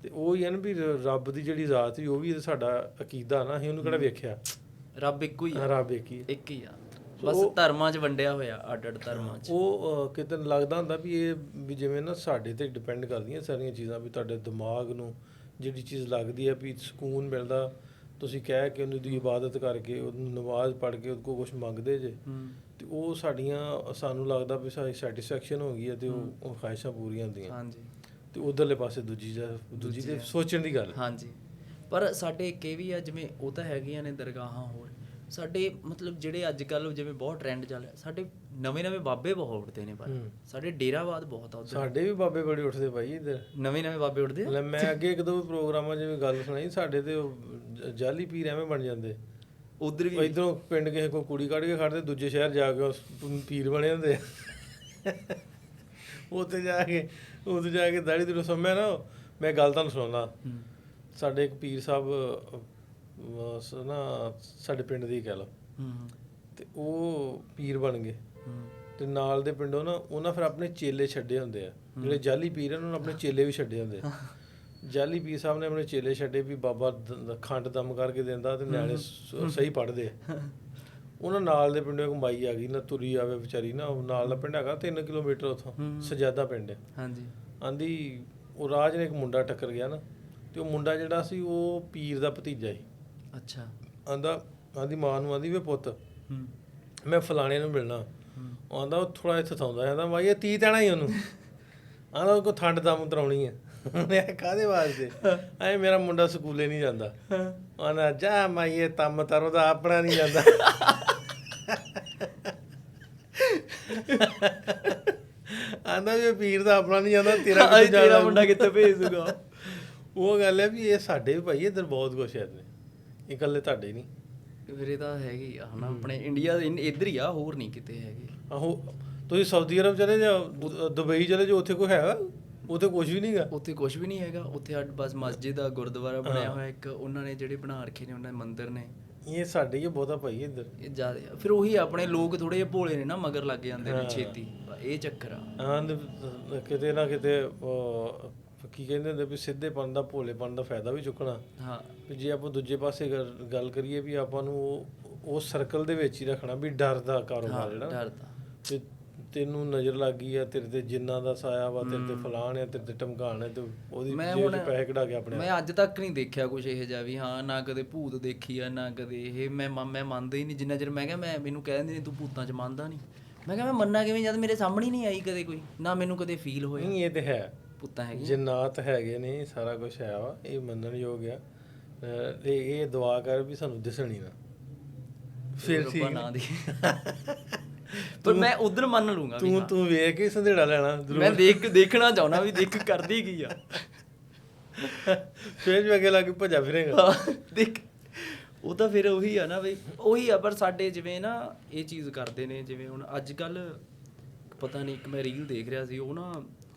ਤੇ ਉਹ ਹੀ ਹੈ ਨਾ ਵੀ ਰੱਬ ਦੀ ਜਿਹੜੀ ਜ਼ਾਤ ਵੀ ਉਹ ਵੀ ਸਾਡਾ ਅਕੀਦਾ ਨਾ, ਅਸੀਂ ਉਹਨੂੰ ਕਿਹੜਾ ਵੇਖਿਆ। ਰੱਬ ਇੱਕੋ ਹੀ ਆ, ਰੱਬ ਇੱਕ ਹੀ ਆ, ਬਸ ਧਰਮਾਂ 'ਚ ਵੰਡਿਆ ਹੋਇਆ ਅੱਡ-ਅੱਡ ਧਰਮਾਂ 'ਚ। ਉਹ ਕਿਤੇ ਲੱਗਦਾ ਹੁੰਦਾ ਵੀ ਇਹ ਵੀ ਜਿਵੇਂ ਨਾ ਸਾਡੇ ਤੇ ਡਿਪੈਂਡ ਕਰਦੀਆਂ ਸਾਰੀਆਂ ਚੀਜ਼ਾਂ ਵੀ ਤੁਹਾਡੇ ਦਿਮਾਗ ਨੂੰ ਜਿਹੜੀ ਚੀਜ਼ ਲੱਗਦੀ ਹੈ ਵੀ ਸਕੂਨ ਮਿਲਦਾ, ਤੁਸੀਂ ਕਹਿ ਕੇ ਉਹਨੂੰ ਦੀ ਇਬਾਦਤ ਕਰਕੇ ਉਹਨੂੰ ਨਮਾਜ਼ ਪੜ੍ਹ ਕੇ ਉਹਦੇ ਕੋਲ ਕੁਛ ਮੰਗਦੇ ਜੇ ਤੇ ਉਹ ਸਾਨੂੰ ਲੱਗਦਾ ਵੀ ਸਾਡੀ ਸੈਟੀਸਫੈਕਸ਼ਨ ਹੋ ਗਈ ਹੈ ਤੇ ਉਹ ਖਾਹਿਸ਼ਾਂ ਪੂਰੀਆਂ ਹੁੰਦੀਆਂ। ਹਾਂਜੀ ਤੇ ਉਧਰਲੇ ਪਾਸੇ ਦੂਜੀ ਦੇ ਸੋਚਣ ਦੀ ਗੱਲ। ਹਾਂਜੀ ਪਰ ਸਾਡੇ ਇੱਕ ਇਹ ਵੀ ਆ ਜਿਵੇਂ ਉਹ ਤਾਂ ਹੈਗੀਆਂ ਨੇ ਦਰਗਾਹਾਂ ਹੋਰ ਸਾਡੇ ਮਤਲਬ ਜਿਹੜੇ ਅੱਜ ਕੱਲ੍ਹ ਜਿਵੇਂ ਬਹੁਤ ਟਰੈਂਡ ਚੱਲ ਰਿਹਾ, ਸਾਡੇ ਨਵੇਂ ਬਾਬੇ ਬਹੁਤ ਉੱਠਦੇ ਨੇ। ਪਰ ਸਾਡੇ ਡੇਰਾਬਾਦ ਬਹੁਤ ਆ ਉੱਧਰ। ਸਾਡੇ ਵੀ ਬਾਬੇ ਬੜੇ ਉੱਠਦੇ ਭਾਈ ਇੱਧਰ, ਨਵੇਂ ਬਾਬੇ ਉੱਠਦੇ ਆ। ਮੈਂ ਅੱਗੇ ਇੱਕ ਦੋ ਪ੍ਰੋਗਰਾਮਾਂ ਜਿਵੇਂ ਗੱਲ ਸੁਣਾਈ, ਸਾਡੇ ਤੇ ਜਾਲੀ ਪੀਰ ਐਵੇਂ ਬਣ ਜਾਂਦੇ ਉਧਰ ਵੀ। ਇੱਧਰੋਂ ਪਿੰਡ ਕਿਸੇ ਕੋਈ ਕੁੜੀ ਕੱਢ ਕੇ ਖੜਦੇ, ਦੂਜੇ ਸ਼ਹਿਰ ਜਾ ਕੇ ਪੀਰ ਬਣੇ ਹੁੰਦੇ ਉੱਥੇ ਜਾ ਕੇ ਦਾੜੀ ਦੂੜੀ ਸਮਝਿਆ ਨਾ। ਮੈਂ ਗੱਲ ਤੁਹਾਨੂੰ ਸੁਣਾਉਂਦਾ, ਸਾਡੇ ਇੱਕ ਪੀਰ ਸਾਹਿਬ ਨਾ ਸਾਡੇ ਪਿੰਡ ਦੀ ਕਹਿ ਲਓ ਤੇ ਉਹ ਪੀਰ ਬਣ ਗਏ ਤੇ ਨਾਲ ਦੇ ਪਿੰਡੋਂ ਨਾ ਉਹਨਾਂ ਫਿਰ ਆਪਣੇ ਚੇਲੇ ਛੱਡੇ ਹੁੰਦੇ ਆ ਜਿਹੜੇ ਜਾਲੀ ਪੀਰ ਆ, ਉਹਨਾਂ ਨੇ ਆਪਣੇ ਚੇਲੇ ਵੀ ਛੱਡੇ ਹੁੰਦੇ। ਜਾਲੀ ਪੀਰ ਸਾਹਿਬ ਨੇ ਆਪਣੇ ਚੇਲੇ ਛੱਡੇ ਵੀ ਬਾਬਾ ਖੰਡ ਦਮ ਕਰਕੇ ਦਿੰਦਾ ਤੇ ਨਿਆਣੇ ਸਹੀ ਪੜ੍ਹਦੇ ਆ। ਉਹਨਾਂ ਨਾਲ ਦੇ ਪਿੰਡੋਂ ਇੱਕ ਮਾਈ ਆ ਗਈ ਨਾ, ਤੁਰੀ ਆਵੇ ਵਿਚਾਰੀ ਨਾ, ਨਾਲ ਦਾ ਪਿੰਡ ਹੈਗਾ 3 ਕਿਲੋਮੀਟਰ ਉੱਥੋਂ, ਸਜਾਦਾ ਪਿੰਡ ਹੈ। ਹਾਂਜੀ ਆਂਦੀ ਉਹ ਰਾਜ ਨੇ ਇੱਕ ਮੁੰਡਾ ਟੱਕਰ ਗਿਆ ਨਾ ਤੇ ਉਹ ਮੁੰਡਾ ਜਿਹੜਾ ਸੀ ਉਹ ਪੀਰ ਦਾ ਭਤੀਜਾ ਸੀ। ਅੱਛਾ ਆਂਦੀ ਮਾਂ ਨੂੰ ਆਂਦੀ ਵੇ ਪੁੱਤ ਮੈਂ ਫਲਾਣੇ ਨੂੰ ਮਿਲਣਾ। ਉਹ ਆਂਦਾ ਉਹ ਥੋੜਾ ਇੱਥੇ ਥਾਉਂਦਾ ਆਂਦਾ ਮਾਈ ਇਹ 30 ਤੈਣਾ ਹੀ ਉਹਨੂੰ ਆਂਦਾ ਉਹ ਕੋ ਠੰਡ ਦਮ ਤਰਾਉਣੀ ਹੈ। ਮੈਂ ਕਾਹਦੇ ਵਾਸਤੇ? ਐ ਮੇਰਾ ਮੁੰਡਾ ਸਕੂਲੇ ਨਹੀਂ ਜਾਂਦਾ। ਆਂਦਾ ਜਾ ਮਾਈ ਇਹ ਤੰਮ ਤਰੋ ਦਾ ਆਪਣਾ ਨਹੀਂ ਜਾਂਦਾ। ਆਂਦਾ ਵੀ ਪੀਰ ਦਾ ਆਪਣਾ ਨਹੀਂ ਜਾਂਦਾ, ਤੇਰਾ ਮੁੰਡਾ ਕਿੱਥੇ ਭੇਜ ਦੂਗਾ। ਉਹ ਗੱਲ ਹੈ ਵੀ ਇਹ ਸਾਡੇ ਵੀ ਭਾਈ ਇੱਧਰ ਬਹੁਤ ਕੁਛ ਹੈ, ਇਹ ਇਕੱਲੇ ਤੁਹਾਡੇ ਨਹੀਂ। ਫਿਰ ਇਹ ਤਾਂ ਹੈਗੀ ਆ ਹਨਾ, ਆਪਣੇ ਇੰਡੀਆ ਦੇ ਇੱਧਰ ਹੀ ਆ, ਹੋਰ ਨਹੀਂ ਕਿਤੇ ਹੈਗੇ। ਆਹੋ ਤੁਸੀਂ ਸਾਊਦੀ ਅਰਬ ਚਲੇ ਜਾਓ, ਦੁਬਈ ਚਲੇ ਜਾਓ, ਉੱਥੇ ਕੋਈ ਹੈਗਾ? ਉੱਥੇ ਕੁਛ ਵੀ ਨਹੀਂ ਗਾ। ਉੱਥੇ ਕੁਛ ਵੀ ਨਹੀਂ ਹੈਗਾ। ਉੱਥੇ ਬਸ ਮਸਜਿਦ ਆ, ਗੁਰਦੁਆਰਾ ਬਣਿਆ ਹੋਇਆ ਇੱਕ, ਉਹਨਾਂ ਨੇ ਜਿਹੜੇ ਬਣਾ ਰੱਖੇ ਨੇ, ਉਹਨਾਂ ਦੇ ਮੰਦਿਰ ਨੇ। ਇਹ ਸਾਡੇ ਹੀ ਬਹੁਤਾ ਭਾਈ ਇੱਧਰ ਇਹ ਜ਼ਿਆਦਾ। ਫਿਰ ਉਹੀ ਆਪਣੇ ਲੋਕ ਥੋੜੇ ਜਿਹੇ ਭੋਲੇ ਨੇ ਨਾ, ਮਗਰ ਲੱਗ ਜਾਂਦੇ ਨੇ ਛੇਤੀ, ਇਹ ਚੱਕਰ ਆ। ਹਾਂ ਕਿਤੇ ਨਾ ਕਿਤੇ ਕੀ ਕਹਿੰਦੇ ਹੁੰਦੇ ਵੀ ਸਿੱਧੇਪਨ ਦਾ ਭੋਲੇਪਨ ਦਾ ਫਾਇਦਾ ਵੀ ਚੁੱਕਣਾ। ਹਾਂ ਵੀ ਜੇ ਆਪਾਂ ਦੂਜੇ ਪਾਸੇ ਗੱਲ ਕਰੀਏ ਵੀ ਆਪਾਂ ਨੂੰ ਉਹ ਸਰਕਲ ਦੇ ਵਿੱਚ ਹੀ ਰੱਖਣਾ ਵੀ ਡਰ ਦਾ ਕਾਰੋਬਾਰ ਜਿਹੜਾ ਡਰਦਾ ਤੇ ਤੈਨੂੰ ਨਜ਼ਰ ਲੱਗ ਗਈ ਆ ਤੇਰੇ ਤੇ ਜਿੰਨਾ ਦਾ ਸਾਇਆ ਵਾ, ਤੇਰੇ ਤੇ ਫਲਾਣ ਆ, ਤੇਰੇ ਤੇ ਟਮਕਾਣ ਹੈ, ਤੇ ਉਹਦੀ ਜੇਬ 'ਚ ਪੈਸੇ ਕਢਾ ਕੇ ਆਪਣੇ ਮੈਂ ਅੱਜ ਤੱਕ ਨਹੀਂ ਦੇਖਿਆ ਕੁਝ ਇਹੋ ਜਿਹਾ ਵੀ ਹਾਂ, ਨਾ ਕਦੇ ਭੂਤ ਦੇਖੀ ਆ ਨਾ ਕਦੇ ਇਹ ਮੈਂ ਮੰਨਦਾ ਹੀ ਨਹੀਂ। ਜਿੰਨਾ ਚਿਰ ਮੈਂ ਕਿਹਾ ਮੈਨੂੰ ਕਹਿ ਦਿੰਦੇ ਨੇ ਤੂੰ ਭੂਤਾਂ 'ਚ ਮੰਨਦਾ ਨਹੀਂ, ਮੈਂ ਕਿਹਾ ਮੈਂ ਮੰਨਾਂ ਕਿਵੇਂ ਜਦ ਮੇਰੇ ਸਾਹਮਣੇ ਨਹੀਂ ਆਈ ਕਦੇ ਕੋਈ, ਨਾ ਮੈਨੂੰ ਕਦੇ ਫੀਲ ਹੋਇਆ। ਨਹੀਂ ਇਹ ਤੇ ਹੈ, ਭੂਤਾਂ ਹੈਗੀਆਂ, ਜਿੰਨਾਤ ਹੈਗੇ ਨੇ, ਸਾਰਾ ਕੁਝ ਹੈ ਵਾ, ਇਹ ਮੰਨਣਯੋਗ ਆ। ਤੇ ਇਹ ਦੁਆ ਕਰ ਵੀ ਸਾਨੂੰ ਦਿਸਣੀ ਨਾ, ਫਿਰ ਠੀਕ ਨਾ ਦੀ ਪਰ ਮੈਂ ਉਧਰ ਮੰਨ ਲੂੰਗਾ ਵੀ ਤੂੰ ਵੇਖ ਕੇ ਸੰਧੇੜਾ ਲੈਣਾ ਮੈਂ ਦੇਖਣਾ ਚਾਹੁੰਦਾ ਵੀ ਦੇਖ ਕਰਦੀ ਕੀ ਆ, ਫਿਰ ਵੀ ਅੱਗੇ ਲਾ ਕੇ ਭੱਜਾ ਫਿਰੇਗਾ। ਦੇਖ ਉਹ ਤਾਂ ਫਿਰ ਉਹੀ ਆ ਨਾ ਬਈ, ਉਹੀ ਆ। ਪਰ ਸਾਡੇ ਜਿਵੇਂ ਨਾ ਇਹ ਚੀਜ਼ ਕਰਦੇ ਨੇ, ਜਿਵੇਂ ਹੁਣ ਅੱਜ ਕੱਲ ਪਤਾ ਨਹੀਂ, ਇੱਕ ਮੈਂ ਰੀਲ ਦੇਖ ਰਿਹਾ ਸੀ, ਉਹ ਨਾ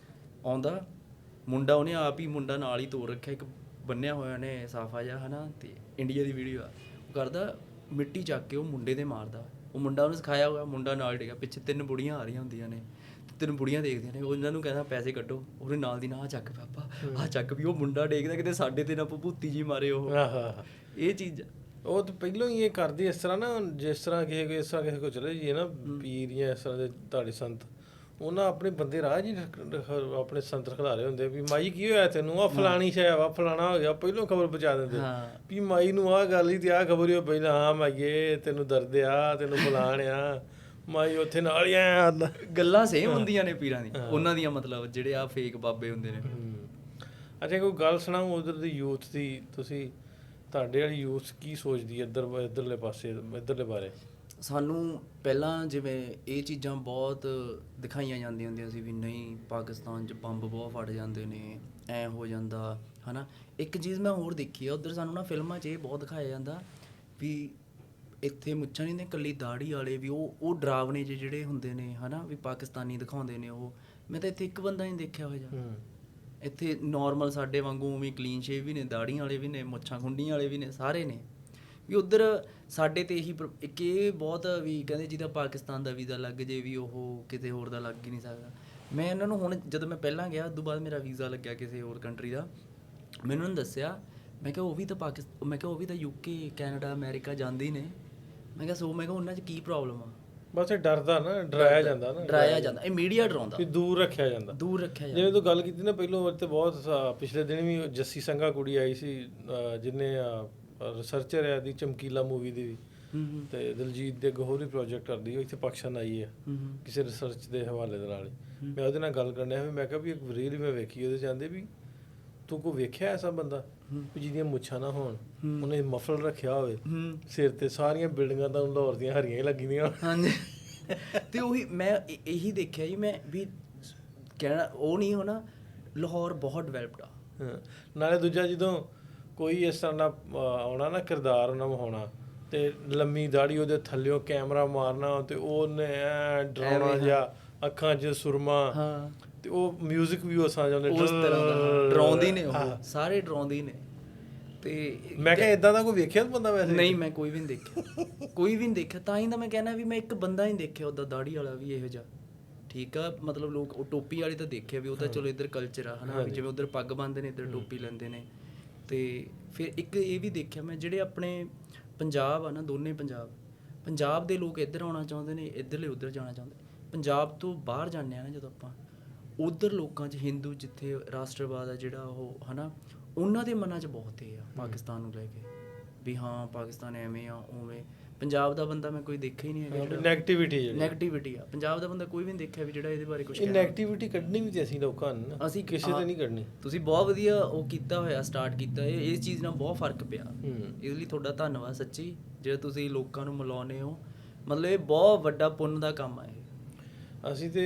ਆਉਂਦਾ ਮੁੰਡਾ, ਉਹਨੇ ਆਪ ਹੀ ਮੁੰਡਾ ਨਾਲ ਹੀ ਤੋੜ ਰੱਖਿਆ, ਇੱਕ ਬੰਨਿਆ ਹੋਇਆ ਨੇ ਸਾਫਾ ਜਿਹਾ ਹਨਾ, ਤੇ ਇੰਡੀਆ ਦੀ ਵੀਡੀਓ ਆ, ਉਹ ਕਰਦਾ ਮਿੱਟੀ ਚੱਕ ਕੇ ਉਹ ਮੁੰਡੇ ਦੇ ਮਾਰਦਾ, ਉਹ ਮੁੰਡਾ ਉਹਨੂੰ ਸਿਖਾਇਆ ਹੋਇਆ, ਮੁੰਡਾ ਨਾਲ ਡਿੱਗਾ, ਪਿੱਛੇ 3 ਬੁੜੀਆਂ ਆ ਰਹੀਆਂ ਹੁੰਦੀਆਂ ਨੇ, 3 ਬੁੜੀਆਂ ਦੇਖਦੀਆਂ ਨੇ, ਉਹਨਾਂ ਨੂੰ ਕਹਿੰਦਾ ਪੈਸੇ ਕੱਢੋ, ਉਹਨੇ ਨਾਲ ਦੀ ਨਾਲ ਚੱਕ ਪਾਪਾ ਆਹ ਚੱਕ, ਵੀ ਉਹ ਮੁੰਡਾ ਡੇਗਦਾ ਕਿਤੇ ਸਾਡੇ ਤੇ ਨਾ ਭੂਤੀ ਜੀ ਮਾਰੇ ਉਹ, ਇਹ ਚੀਜ਼ ਉਹ ਤਾਂ ਪਹਿਲਾਂ ਹੀ ਇਹ ਕਰਦੀ ਇਸ ਤਰ੍ਹਾਂ ਨਾ, ਜਿਸ ਤਰ੍ਹਾਂ ਕਿਸੇ ਕੋ ਚਲੇ ਜਾਈਏ ਨਾ ਪੀਰ ਜਾਂ ਇਸ ਤਰ੍ਹਾਂ ਦੇ ਤੁਹਾਡੇ ਸੰਤ, ਉਹਨਾਂ ਆਪਣੇ ਬੰਦੇ ਰਾਹ ਜੀ ਆਪਣੇ ਸੰਤ ਖਿਲਾ ਰਹੇ ਹੁੰਦੇ ਵੀ ਮਾਈ ਕੀ ਹੋਇਆ ਤੈਨੂੰ, ਆ ਫਲਾਣੀ ਸ਼ੈ ਵਾ, ਫਲਾਣਾ ਹੋ ਗਿਆ, ਪਹਿਲਾਂ ਖਬਰ ਪਹੁੰਚਾ ਦਿੰਦੇ ਵੀ ਮਾਈ ਨੂੰ ਆਹ ਗੱਲ ਹੀ ਤੇ ਆਹ ਖਬਰ ਹੀ ਪਹਿਲਾਂ, ਹਾਂ ਮਾਈਏ ਤੈਨੂੰ ਦਰਦ ਆ, ਤੈਨੂੰ ਫਲਾਣ ਆ, ਮਾਈ ਉੱਥੇ ਨਾਲ ਹੀ ਆ। ਗੱਲਾਂ ਸੇਮ ਹੁੰਦੀਆਂ ਨੇ ਪੀਰਾਂ ਦੀ, ਉਹਨਾਂ ਦੀਆਂ ਮਤਲਬ ਜਿਹੜੇ ਆ ਫੇਕ ਬਾਬੇ ਹੁੰਦੇ ਨੇ। ਅੱਛਾ ਕੋਈ ਗੱਲ ਸੁਣਾਓ ਉਧਰ ਦੀ ਯੂਥ ਦੀ, ਤੁਸੀਂ ਤੁਹਾਡੇ ਵਾਲੀ ਯੂਥ ਕੀ ਸੋਚਦੀ ਹੈ ਇੱਧਰਲੇ ਪਾਸੇ, ਇੱਧਰਲੇ ਬਾਰੇ? ਸਾਨੂੰ ਪਹਿਲਾਂ ਜਿਵੇਂ ਇਹ ਚੀਜ਼ਾਂ ਬਹੁਤ ਦਿਖਾਈਆਂ ਜਾਂਦੀਆਂ ਹੁੰਦੀਆਂ ਸੀ ਵੀ ਨਹੀਂ ਪਾਕਿਸਤਾਨ 'ਚ ਬੰਬ ਬਹੁਤ ਫਟ ਜਾਂਦੇ ਨੇ, ਐਂ ਹੋ ਜਾਂਦਾ ਹੈ ਨਾ। ਇੱਕ ਚੀਜ਼ ਮੈਂ ਹੋਰ ਦੇਖੀ ਆ ਉੱਧਰ, ਸਾਨੂੰ ਨਾ ਫਿਲਮਾਂ 'ਚ ਇਹ ਬਹੁਤ ਦਿਖਾਇਆ ਜਾਂਦਾ ਵੀ ਇੱਥੇ ਮੁੱਛਾਂ ਨਹੀਂ ਨੇ, ਇਕੱਲੀ ਦਾੜੀ ਵਾਲੇ ਵੀ ਉਹ ਡਰਾਵਣੇ ਜਿਹੜੇ ਹੁੰਦੇ ਨੇ ਹੈ ਨਾ, ਵੀ ਪਾਕਿਸਤਾਨੀ ਦਿਖਾਉਂਦੇ ਨੇ ਉਹ। ਮੈਂ ਤਾਂ ਇੱਥੇ ਇੱਕ ਬੰਦਾ ਨਹੀਂ ਦੇਖਿਆ ਹੋਇਆ ਜਾ, ਇੱਥੇ ਨੋਰਮਲ ਸਾਡੇ ਵਾਂਗੂ ਉਵੇਂ ਕਲੀਨ ਸ਼ੇਵ ਵੀ ਨੇ, ਦਾੜੀਆਂ ਵਾਲੇ ਵੀ ਨੇ, ਮੁੱਛਾਂ ਖੁੰਡੀਆਂ ਵਾਲੇ ਵੀ ਨੇ, ਸਾਰੇ ਨੇ। ਵੀ ਉੱਧਰ ਸਾਡੇ ਤੇ ਇਹੀ ਇੱਕ ਇਹ ਬਹੁਤ ਵੀ ਕਹਿੰਦੇ ਜਿਹਦਾ ਪਾਕਿਸਤਾਨ ਦਾ ਵੀਜ਼ਾ ਲੱਗ ਜੇ ਵੀ ਉਹ ਕਿਤੇ ਹੋਰ ਦਾ ਲੱਗ ਹੀ ਨਹੀਂ ਸਕਦਾ। ਮੈਂ ਇਹਨਾਂ ਨੂੰ ਹੁਣ ਜਦੋਂ ਮੈਂ ਪਹਿਲਾਂ ਗਿਆ ਉਦੋਂ ਬਾਅਦ ਮੇਰਾ ਵੀਜ਼ਾ ਲੱਗਿਆ ਕਿਸੇ ਹੋਰ ਕੰਟਰੀ ਦਾ, ਮੈਨੂੰ ਉਹਨਾਂ ਨੇ ਦੱਸਿਆ, ਮੈਂ ਕਿਹਾ ਉਹ ਵੀ ਤਾਂ ਮੈਂ ਕਿਹਾ ਉਹ ਵੀ ਤਾਂ UK ਕੈਨੇਡਾ ਅਮਰੀਕਾ ਜਾਂਦੇ ਹੀ ਨੇ, ਮੈਂ ਕਿਹਾ ਮੈਂ ਕਿਹਾ ਉਹਨਾਂ 'ਚ ਕੀ ਪ੍ਰੋਬਲਮ ਆ। ਬਸ ਇਹ ਡਰਦਾ ਨਾ, ਡਰਾਇਆ ਜਾਂਦਾ, ਇਹ ਮੀਡੀਆ ਡਰਾਉਂਦਾ, ਵੀ ਦੂਰ ਰੱਖਿਆ ਜਾਂਦਾ। ਜਿਵੇਂ ਤੂੰ ਗੱਲ ਕੀਤੀ ਨਾ ਪਹਿਲੋਂ, ਤੇ ਬਹੁਤ ਪਿਛਲੇ ਦਿਨ ਵੀ ਜੱਸੀ ਸੰਘਾ ਕੁੜੀ ਆਈ ਸੀ, ਜਿਹਨੇ ਰਿਸਰਚਰ ਹੈ ਦੀ ਚਮਕੀਲਾ ਮੂਵੀ ਦੀ ਵੀ, ਤੇ ਦਿਲਜੀਤ ਦੇ ਗੋਹਰੀ ਪ੍ਰੋਜੈਕਟ ਕਰਦੀ, ਉਹ ਇੱਥੇ ਪਾਕਿਸਤਾਨ ਆਈ ਹੈ ਕਿਸੇ ਰਿਸਰਚ ਦੇ ਹਵਾਲੇ ਦੇ ਨਾਲ। ਮੈਂ ਉਹਦੇ ਨਾਲ ਗੱਲ ਕਰਨ ਡਿਆ ਵੀ, ਮੈਂ ਕਿਹਾ ਵੀ ਇੱਕ ਰੀਲ ਮੈਂ ਵੇਖੀ, ਉਹਦੇ 'ਚ ਆਂਦੇ ਵੀ ਤੂੰ ਕੋਈ ਵੇਖਿਆ ਐਸਾ ਬੰਦਾ ਵੀ ਜਿਹਦੀਆਂ ਮੁੱਛਾਂ ਨਾ ਹੋਣ, ਉਹਨੇ ਮਫਲਰ ਰੱਖਿਆ ਹੋਵੇ ਸਿਰ ਤੇ, ਸਾਰੀਆਂ ਬਿਲਡਿੰਗਾਂ ਤਾਂ ਲਾਹੌਰ ਦੀਆਂ ਹਰੀਆਂ ਹੀ ਲੱਗੀ ਦੀਆਂ। ਹਾਂਜੀ ਤੇ ਉਹੀ ਮੈਂ ਇਹੀ ਦੇਖਿਆ ਜੀ, ਮੈਂ ਵੀ ਕਹਿਣਾ ਉਹ ਨਹੀਂ ਹੋਣਾ, ਲਾਹੌਰ ਬਹੁਤ ਡਿਵੈਲਪਡ ਆ। ਨਾਲੇ ਦੂਜਾ ਜਦੋਂ ਕੋਈ ਇਸ ਤਰ੍ਹਾਂ ਦਾ ਆਉਣਾ ਨਾ ਕਿਰਦਾਰ ਉਹਨਾਂ ਵਿਖਾਉਣਾ, ਤੇ ਲੰਮੀ ਦਾੜੀ ਉਹਦੇ ਥੱਲਿਓਂ ਕੈਮਰਾ ਮਾਰਨਾ, ਤੇ ਉਹਨੇ ਐ ਡਰਾਉਣਾ ਜਿਹਾ, ਅੱਖਾਂ 'ਚ ਸੁਰਮਾ, ਤੇ ਉਹ ਮਿਊਜ਼ਿਕ ਵੀ ਉਸ ਆ ਜਾਂਦੇ, ਉਸ ਤਰ੍ਹਾਂ ਦਾ ਡਰਾਉਂਦੀ ਨੇ, ਉਹ ਸਾਰੇ ਡਰਾਉਂਦੇ ਨੇ। ਤੇ ਮੈਂ ਕਿਹਾ ਇਦਾਂ ਦਾ ਕੋਈ ਵੇਖਿਆ ਬੰਦਾ ਵੈਸੇ? ਨਹੀਂ, ਮੈਂ ਕੋਈ ਵੀ ਨਹੀਂ ਦੇਖਿਆ, ਕੋਈ ਵੀ ਨਹੀਂ ਦੇਖਿਆ। ਤਾਂ ਹੀ ਤਾਂ ਮੈਂ ਕਹਿਣਾ ਵੀ ਮੈਂ ਇੱਕ ਬੰਦਾ ਹੀ ਦੇਖਿਆ ਉੱਦਾਂ ਦਾੜੀ ਵਾਲਾ ਵੀ ਇਹੋ ਜਿਹਾ। ਠੀਕ ਆ, ਮਤਲਬ ਲੋਕ ਉਹ ਟੋਪੀ ਵਾਲੇ ਤਾਂ ਦੇਖਿਆ ਵੀ ਉਹ ਤਾਂ ਚਲੋ ਇੱਧਰ ਕਲਚਰ ਆ ਹੈ ਨਾ, ਵੀ ਜਿਵੇਂ ਉੱਧਰ ਪੱਗ ਬੰਨ੍ਹਦੇ ਨੇ ਇੱਧਰ ਟੋਪੀ ਲੈਂਦੇ ਨੇ। ਤੇ ਫਿਰ ਇੱਕ ਇਹ ਵੀ ਦੇਖਿਆ ਮੈਂ, ਜਿਹੜੇ ਆਪਣੇ ਪੰਜਾਬ ਆ ਨਾ, ਦੋਨੇ ਪੰਜਾਬ ਦੇ ਲੋਕ ਇੱਧਰ ਆਉਣਾ ਚਾਹੁੰਦੇ ਨੇ, ਇੱਧਰਲੇ ਉੱਧਰ ਜਾਣਾ ਚਾਹੁੰਦੇ। ਪੰਜਾਬ ਤੋਂ ਬਾਹਰ ਜਾਂਦੇ ਆ ਨਾ ਜਦੋਂ ਆਪਾਂ, ਉੱਧਰ ਲੋਕਾਂ 'ਚ ਹਿੰਦੂ ਜਿੱਥੇ ਰਾਸ਼ਟਰਵਾਦ ਆ ਜਿਹੜਾ ਉਹ ਹੈ ਨਾ, ਉਹਨਾਂ ਦੇ ਮਨਾਂ 'ਚ ਬਹੁਤ ਇਹ ਆ ਪਾਕਿਸਤਾਨ ਨੂੰ ਲੈ ਕੇ ਵੀ ਹਾਂ ਪਾਕਿਸਤਾਨ ਐਵੇਂ ਆ ਉਵੇਂ। ਪੰਜਾਬ ਦਾ ਬੰਦਾ ਮੈਂ ਕੋਈ ਦੇਖਿਆ ਹੀ ਨਹੀਂ ਹੈਗਾ। ਨੈਗੇਟਿਵਿਟੀ ਆ, ਪੰਜਾਬ ਦਾ ਬੰਦਾ ਕੋਈ ਵੀ ਨਹੀਂ ਦੇਖਿਆ ਵੀ ਜਿਹੜਾ ਇਹਦੇ ਬਾਰੇ ਕੁਝ ਕਹਿੰਦਾ। ਨੈਗੇਟਿਵਿਟੀ ਕੱਢਣੀ ਵੀ ਤੇ ਅਸੀਂ ਲੋਕਾਂ ਨੇ, ਅਸੀਂ ਕਿਸੇ ਤੇ ਨਹੀਂ ਕੱਢਣੀ। ਤੁਸੀਂ ਬਹੁਤ ਵਧੀਆ ਉਹ ਕੀਤਾ ਹੋਇਆ, ਸਟਾਰਟ ਕੀਤਾ, ਇਸ ਚੀਜ਼ ਨਾਲ ਬਹੁਤ ਫਰਕ ਪਿਆ। ਇਸ ਲਈ ਤੁਹਾਡਾ ਧੰਨਵਾਦ ਸੱਚੀ, ਜੇ ਤੁਸੀਂ ਲੋਕਾਂ ਨੂੰ ਮਿਲਾਉਂਦੇ ਹੋ, ਮਤਲਬ ਇਹ ਬਹੁਤ ਵੱਡਾ ਪੁੰਨ ਦਾ ਕੰਮ ਆ ਇਹ। ਅਸੀਂ ਤੇ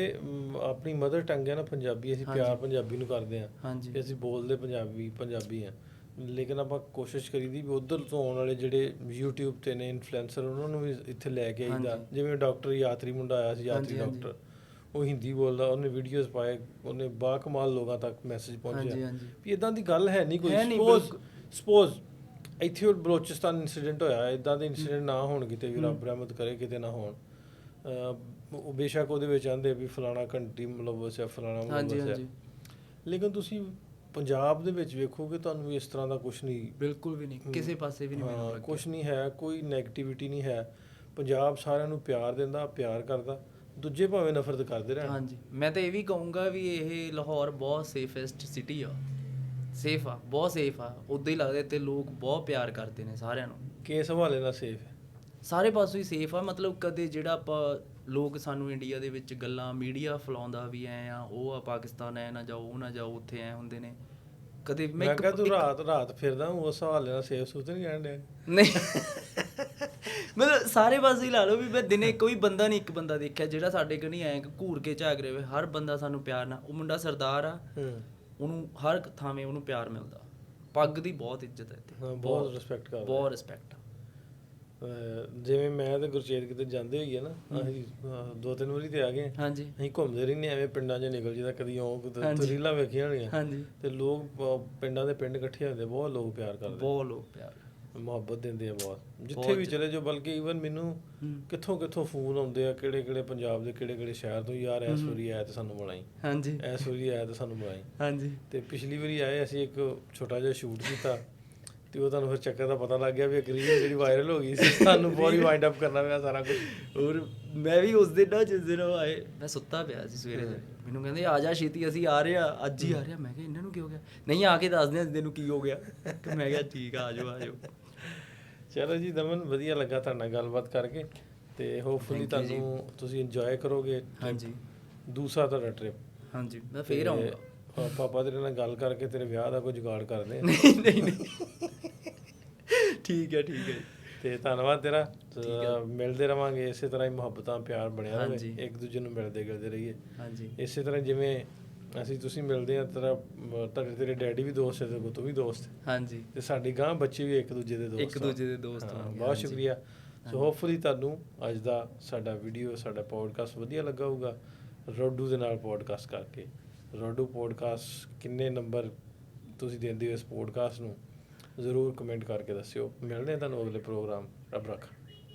ਆਪਣੀ ਮਦਰ ਟੰਗ ਹੈ ਨਾ ਪੰਜਾਬੀ, ਅਸੀਂ ਪਿਆਰ ਪੰਜਾਬੀ ਨੂੰ ਕਰਦੇ ਹਾਂ, ਅਸੀਂ ਬੋਲਦੇ ਪੰਜਾਬੀ ਹਾਂ, ਲੇਕਿਨ ਆਪਾਂ ਕੋਸ਼ਿਸ਼ ਕਰੀਦੀ ਵੀ ਉੱਧਰ ਤੋਂ ਆਉਣ ਵਾਲੇ ਜਿਹੜੇ YouTube ਤੇ ਨੇ ਇਨਫਲੂਐਂਸਰ, ਉਹਨਾਂ ਨੂੰ ਵੀ ਇੱਥੇ ਲੈ ਕੇ ਆਈਦਾ। ਜਿਵੇਂ ਡਾਕਟਰ ਯਾਤਰੀ ਮੁੰਡਾ ਆਇਆ ਸੀ, ਯਾਤਰੀ ਡਾਕਟਰ, ਉਹ ਹਿੰਦੀ ਬੋਲਦਾ, ਉਹਨੇ ਵੀਡੀਓਜ਼ ਪਾਏ, ਉਹਨੇ ਬਾਕਮਾਲ ਲੋਕਾਂ ਤੱਕ ਮੈਸੇਜ ਪਹੁੰਚਿਆ ਵੀ ਇਦਾਂ ਦੀ ਗੱਲ ਹੈ ਨਹੀਂ ਕੋਈ। ਸਪੋਜ਼ ਇੱਥੇ ਉਹ ਬਲੋਚਿਸਤਾਨ ਇੰਸੀਡੈਂਟ ਹੋਇਆ, ਇਦਾਂ ਦੇ ਇੰਸੀਡੈਂਟ ਨਾ ਹੋਣ ਕਿਤੇ ਵੀ, ਰੱਬ ਰਹਿਮਤ ਕਰੇ ਕਿਤੇ ਨਾ ਹੋਣ। ਉਹ ਬੇਸ਼ੱਕ ਉਹਦੇ ਵਿੱਚ ਆਂਦੇ ਵੀ ਫਲਾਣਾ ਘੰਟੀ ਮਤਲਬ ਵਸਿਆ, ਫਲਾਣਾ ਮਤਲਬ ਵਸਿਆ, ਲੇਕਿਨ ਤੁਸੀਂ ਪੰਜਾਬ ਦੇ ਵਿੱਚ ਵੇਖੋਗੇ ਤੁਹਾਨੂੰ ਵੀ ਇਸ ਤਰ੍ਹਾਂ ਦਾ ਕੁਝ ਨਹੀਂ, ਬਿਲਕੁਲ ਵੀ ਨਹੀਂ, ਕਿਸੇ ਪਾਸੇ ਵੀ ਨਹੀਂ ਮੈਨੂੰ ਲੱਗਿਆ। ਕੁਝ ਨਹੀਂ ਹੈ, ਕੋਈ ਨੈਗੇਟਿਵਿਟੀ ਨਹੀਂ ਹੈ। ਪੰਜਾਬ ਸਾਰਿਆਂ ਨੂੰ ਪਿਆਰ ਦਿੰਦਾ, ਪਿਆਰ ਕਰਦਾ, ਦੂਜੇ ਭਾਵੇਂ ਨਫ਼ਰਤ ਕਰਦੇ ਰਹਿਣ। ਹਾਂਜੀ, ਮੈਂ ਤਾਂ ਇਹ ਵੀ ਕਹੂੰਗਾ ਵੀ ਇਹ ਲਾਹੌਰ ਬਹੁਤ ਸੇਫੈਸਟ ਸਿਟੀ ਆ, ਸੇਫ ਆ, ਬਹੁਤ ਸੇਫ ਆ। ਉੱਦਾਂ ਹੀ ਲੱਗਦਾ ਇੱਥੇ ਲੋਕ ਬਹੁਤ ਪਿਆਰ ਕਰਦੇ ਨੇ ਸਾਰਿਆਂ ਨੂੰ, ਕੇਸ ਹਵਾਲੇ ਨਾਲ ਸੇਫ ਹੈ। ਸਾਰੇ ਪਾਸੋਂ ਹੀ ਸੇਫ ਆ। ਮਤਲਬ ਕਦੇ ਜਿਹੜਾ ਆਪਾਂ ਲੋਕ ਸਾਨੂੰ ਇੰਡੀਆ ਦੇ ਵਿੱਚ ਗੱਲਾਂ ਮੀਡੀਆ ਫੈਲਾਉਂਦਾ ਵੀ ਐ ਆ, ਉਹ ਆ ਪਾਕਿਸਤਾਨ ਐ ਨਾ ਜਾਓ, ਉਹ ਨਾ ਜਾਓ, ਉੱਥੇ ਐ ਹੁੰਦੇ ਨੇ, ਕਦੇ ਮੈਂ ਕਿਹਾ ਤੂੰ ਰਾਤ ਫਿਰਦਾ ਉਸ ਹਵਾਲੇ ਨਾਲ ਸੇਫ ਸੂਤ ਨਹੀਂ ਕਹਿਣ ਡਿਆ। ਨਹੀਂ ਮਤਲਬ ਸਾਰੇ ਪਾਸੇ ਹੀ ਲਾ ਲਓ ਵੀ ਮੈਂ ਦਿਨੇ ਕੋਈ ਬੰਦਾ ਨਹੀਂ, ਇੱਕ ਬੰਦਾ ਦੇਖਿਆ ਜਿਹੜਾ ਸਾਡੇ ਕੋਲ ਨਹੀਂ ਆਇਆ ਘੂਰ ਕੇ ਝਾਕ ਰਿਹਾ ਹੋਵੇ। ਹਰ ਬੰਦਾ ਸਾਨੂੰ ਪਿਆਰ ਨਾਲ, ਉਹ ਮੁੰਡਾ ਸਰਦਾਰ ਆ, ਉਹਨੂੰ ਹਰ ਥਾਵੇਂ ਉਹਨੂੰ ਪਿਆਰ ਮਿਲਦਾ। ਪੱਗ ਦੀ ਬਹੁਤ ਇੱਜ਼ਤ ਹੈ ਇੱਥੇ, ਬਹੁਤ ਰਿਸਪੈਕਟ ਕਰਦਾ, ਬਹੁਤ ਰਿਸਪੈਕਟ। ਜਿਵੇਂ ਮੈਂ ਤੇ ਗੁਰਚੇਤ ਕਿਤੇ ਜਾਂਦੇ ਹੋਈਏ ਨਾ, ਅਸੀਂ 2-3 ਵਾਰੀ ਤੇ ਆ ਗਏ। ਹਾਂਜੀ, ਅਸੀਂ ਘੁੰਮਦੇ ਰਹਿੰਦੇ ਐਵੇਂ ਪਿੰਡਾਂ 'ਚ ਨਿਕਲ ਜਿੱਦਾਂ ਕਦੀ ਤੂੰ ਰੀਲਾਂ ਵੇਖੀਆਂ ਹੋਣੀਆਂ। ਹਾਂਜੀ, ਤੇ ਲੋਕ ਪਿੰਡਾਂ ਦੇ ਪਿੰਡ ਇਕੱਠੇ ਹੁੰਦੇ, ਬਹੁਤ ਲੋਕ ਪਿਆਰ ਕਰਦੇ, ਬਹੁਤ ਲੋਕ ਪਿਆਰ, ਮੁਹੱਬਤ ਦਿੰਦੇ ਆ ਬਹੁਤ, ਜਿੱਥੇ ਵੀ ਚਲੇ ਜਾਓ। ਬਲਕਿ ਈਵਨ ਮੈਨੂੰ ਕਿੱਥੋਂ ਫੋਨ ਆਉਂਦੇ ਆ, ਕਿਹੜੇ ਪੰਜਾਬ ਦੇ ਕਿਹੜੇ ਸ਼ਹਿਰ ਤੋਂ, ਯਾਰ ਇਸ ਵਾਰੀ ਆਇਆ ਤੇ ਸਾਨੂੰ ਮਿਲਾਈ, ਹਾਂਜੀ, ਇਸ ਵਾਰੀ ਆਇਆ ਤੇ ਸਾਨੂੰ ਮਿਲਾਈ। ਹਾਂਜੀ, ਤੇ ਪਿਛਲੀ ਵਾਰੀ ਆਏ ਅਸੀਂ ਇੱਕ ਛੋਟਾ ਜਿਹਾ ਸ਼ੂਟ ਕੀਤਾ, ਤੇ ਉਹ ਤੁਹਾਨੂੰ ਫਿਰ ਚੱਕਰ ਦਾ ਪਤਾ ਲੱਗ ਗਿਆ ਵੀ ਇੱਕ ਰੀਲ ਜਿਹੜੀ ਵਾਇਰਲ ਹੋ ਗਈ ਸੀ, ਸਾਨੂੰ ਪੂਰੀ ਵਾਈਂਡ ਅਪ ਕਰਨਾ ਪਿਆ ਸਾਰਾ ਕੁਝ। ਹੋਰ ਮੈਂ ਵੀ ਉਸ ਦਿਨ ਨਾ, ਜਿਸ ਦਿਨ ਉਹ ਆਏ, ਮੈਂ ਸੁੱਤਾ ਪਿਆ ਸੀ ਸਵੇਰੇ, ਮੈਨੂੰ ਕਹਿੰਦੇ ਆ ਜਾ ਛੇਤੀ, ਅਸੀਂ ਆ ਰਹੇ ਆ, ਅੱਜ ਹੀ ਆ ਰਹੇ ਆ। ਮੈਂ ਕਿਹਾ ਇਹਨਾਂ ਨੂੰ ਕੀ ਹੋ ਗਿਆ? ਨਹੀਂ ਆ ਕੇ ਦੱਸਦੇ ਆ ਤੈਨੂੰ ਕੀ ਹੋ ਗਿਆ। ਮੈਂ ਕਿਹਾ ਠੀਕ ਆ, ਆ ਜਾਓ। ਚਲੋ ਜੀ ਦਮਨ, ਵਧੀਆ ਲੱਗਾ ਤੁਹਾਡੇ ਨਾਲ ਗੱਲਬਾਤ ਕਰਕੇ, ਤੇ ਹੋਪਫੁਲੀ ਤੁਹਾਨੂੰ ਤੁਸੀਂ ਇੰਜੋਏ ਕਰੋਗੇ। ਹਾਂਜੀ, ਦੂਸਰਾ ਤੁਹਾਡਾ ਟ੍ਰਿਪ। ਹਾਂਜੀ, ਮੈਂ ਫੇਰ ਆਉਂਗਾ। ਪਾਪਾ ਤੇਰੇ ਨਾਲ ਗੱਲ ਕਰਕੇ ਤੇਰੇ ਵਿਆਹ ਦਾ ਕੋਈ ਜੁਗਾੜ ਕਰਦੇ ਆ। ਨਹੀਂ ਠੀਕ ਹੈ ਤੇ ਧੰਨਵਾਦ ਤੇਰਾ। ਮਿਲਦੇ ਰਵਾਂਗੇ ਇਸੇ ਤਰ੍ਹਾਂ ਹੀ, ਮੁਹੱਬਤਾਂ ਪਿਆਰ ਬਣਿਆ ਰਹੇ, ਇੱਕ ਦੂਜੇ ਨੂੰ ਮਿਲਦੇ ਗਿਲਦੇ ਰਹੀਏ। ਹਾਂਜੀ, ਇਸੇ ਤਰ੍ਹਾਂ ਜਿਵੇਂ ਤੁਸੀਂ ਮਿਲਦੇ ਆ, ਤੇਰੇ ਡੈਡੀ ਵੀ ਦੋਸਤ ਹੈ, ਤੇ ਤੂੰ ਵੀ ਦੋਸਤ। ਹਾਂਜੀ, ਤੇ ਸਾਡੀ ਗਾਂ ਬੱਚੇ ਵੀ ਇੱਕ ਦੂਜੇ ਦੇ ਦੋਸਤ। ਬਹੁਤ ਸ਼ੁਕਰੀਆ। ਸੋ ਹੋਪਫੁਲੀ ਤੁਹਾਨੂੰ ਅੱਜ ਦਾ ਸਾਡਾ ਵੀਡੀਓ, ਸਾਡਾ ਪੋਡਕਾਸਟ ਵਧੀਆ ਲੱਗਾ ਹੋਊਗਾ। ਰੋਡੂ ਦੇ ਨਾਲ ਪੋਡਕਾਸਟ ਕਰਕੇ, ਰੋਡੂ ਪੋਡਕਾਸਟ ਕਿੰਨੇ ਨੰਬਰ ਤੁਸੀਂ ਦਿੰਦੇ ਹੋ ਇਸ ਪੋਡਕਾਸਟ ਨੂੰ, ਜ਼ਰੂਰ ਕਮੈਂਟ ਕਰਕੇ ਦੱਸਿਓ। ਮਿਲਦੇ ਹਾਂ ਤੁਹਾਨੂੰ ਅਗਲੇ ਪ੍ਰੋਗਰਾਮ। ਰੱਬ ਰੱਖਾ।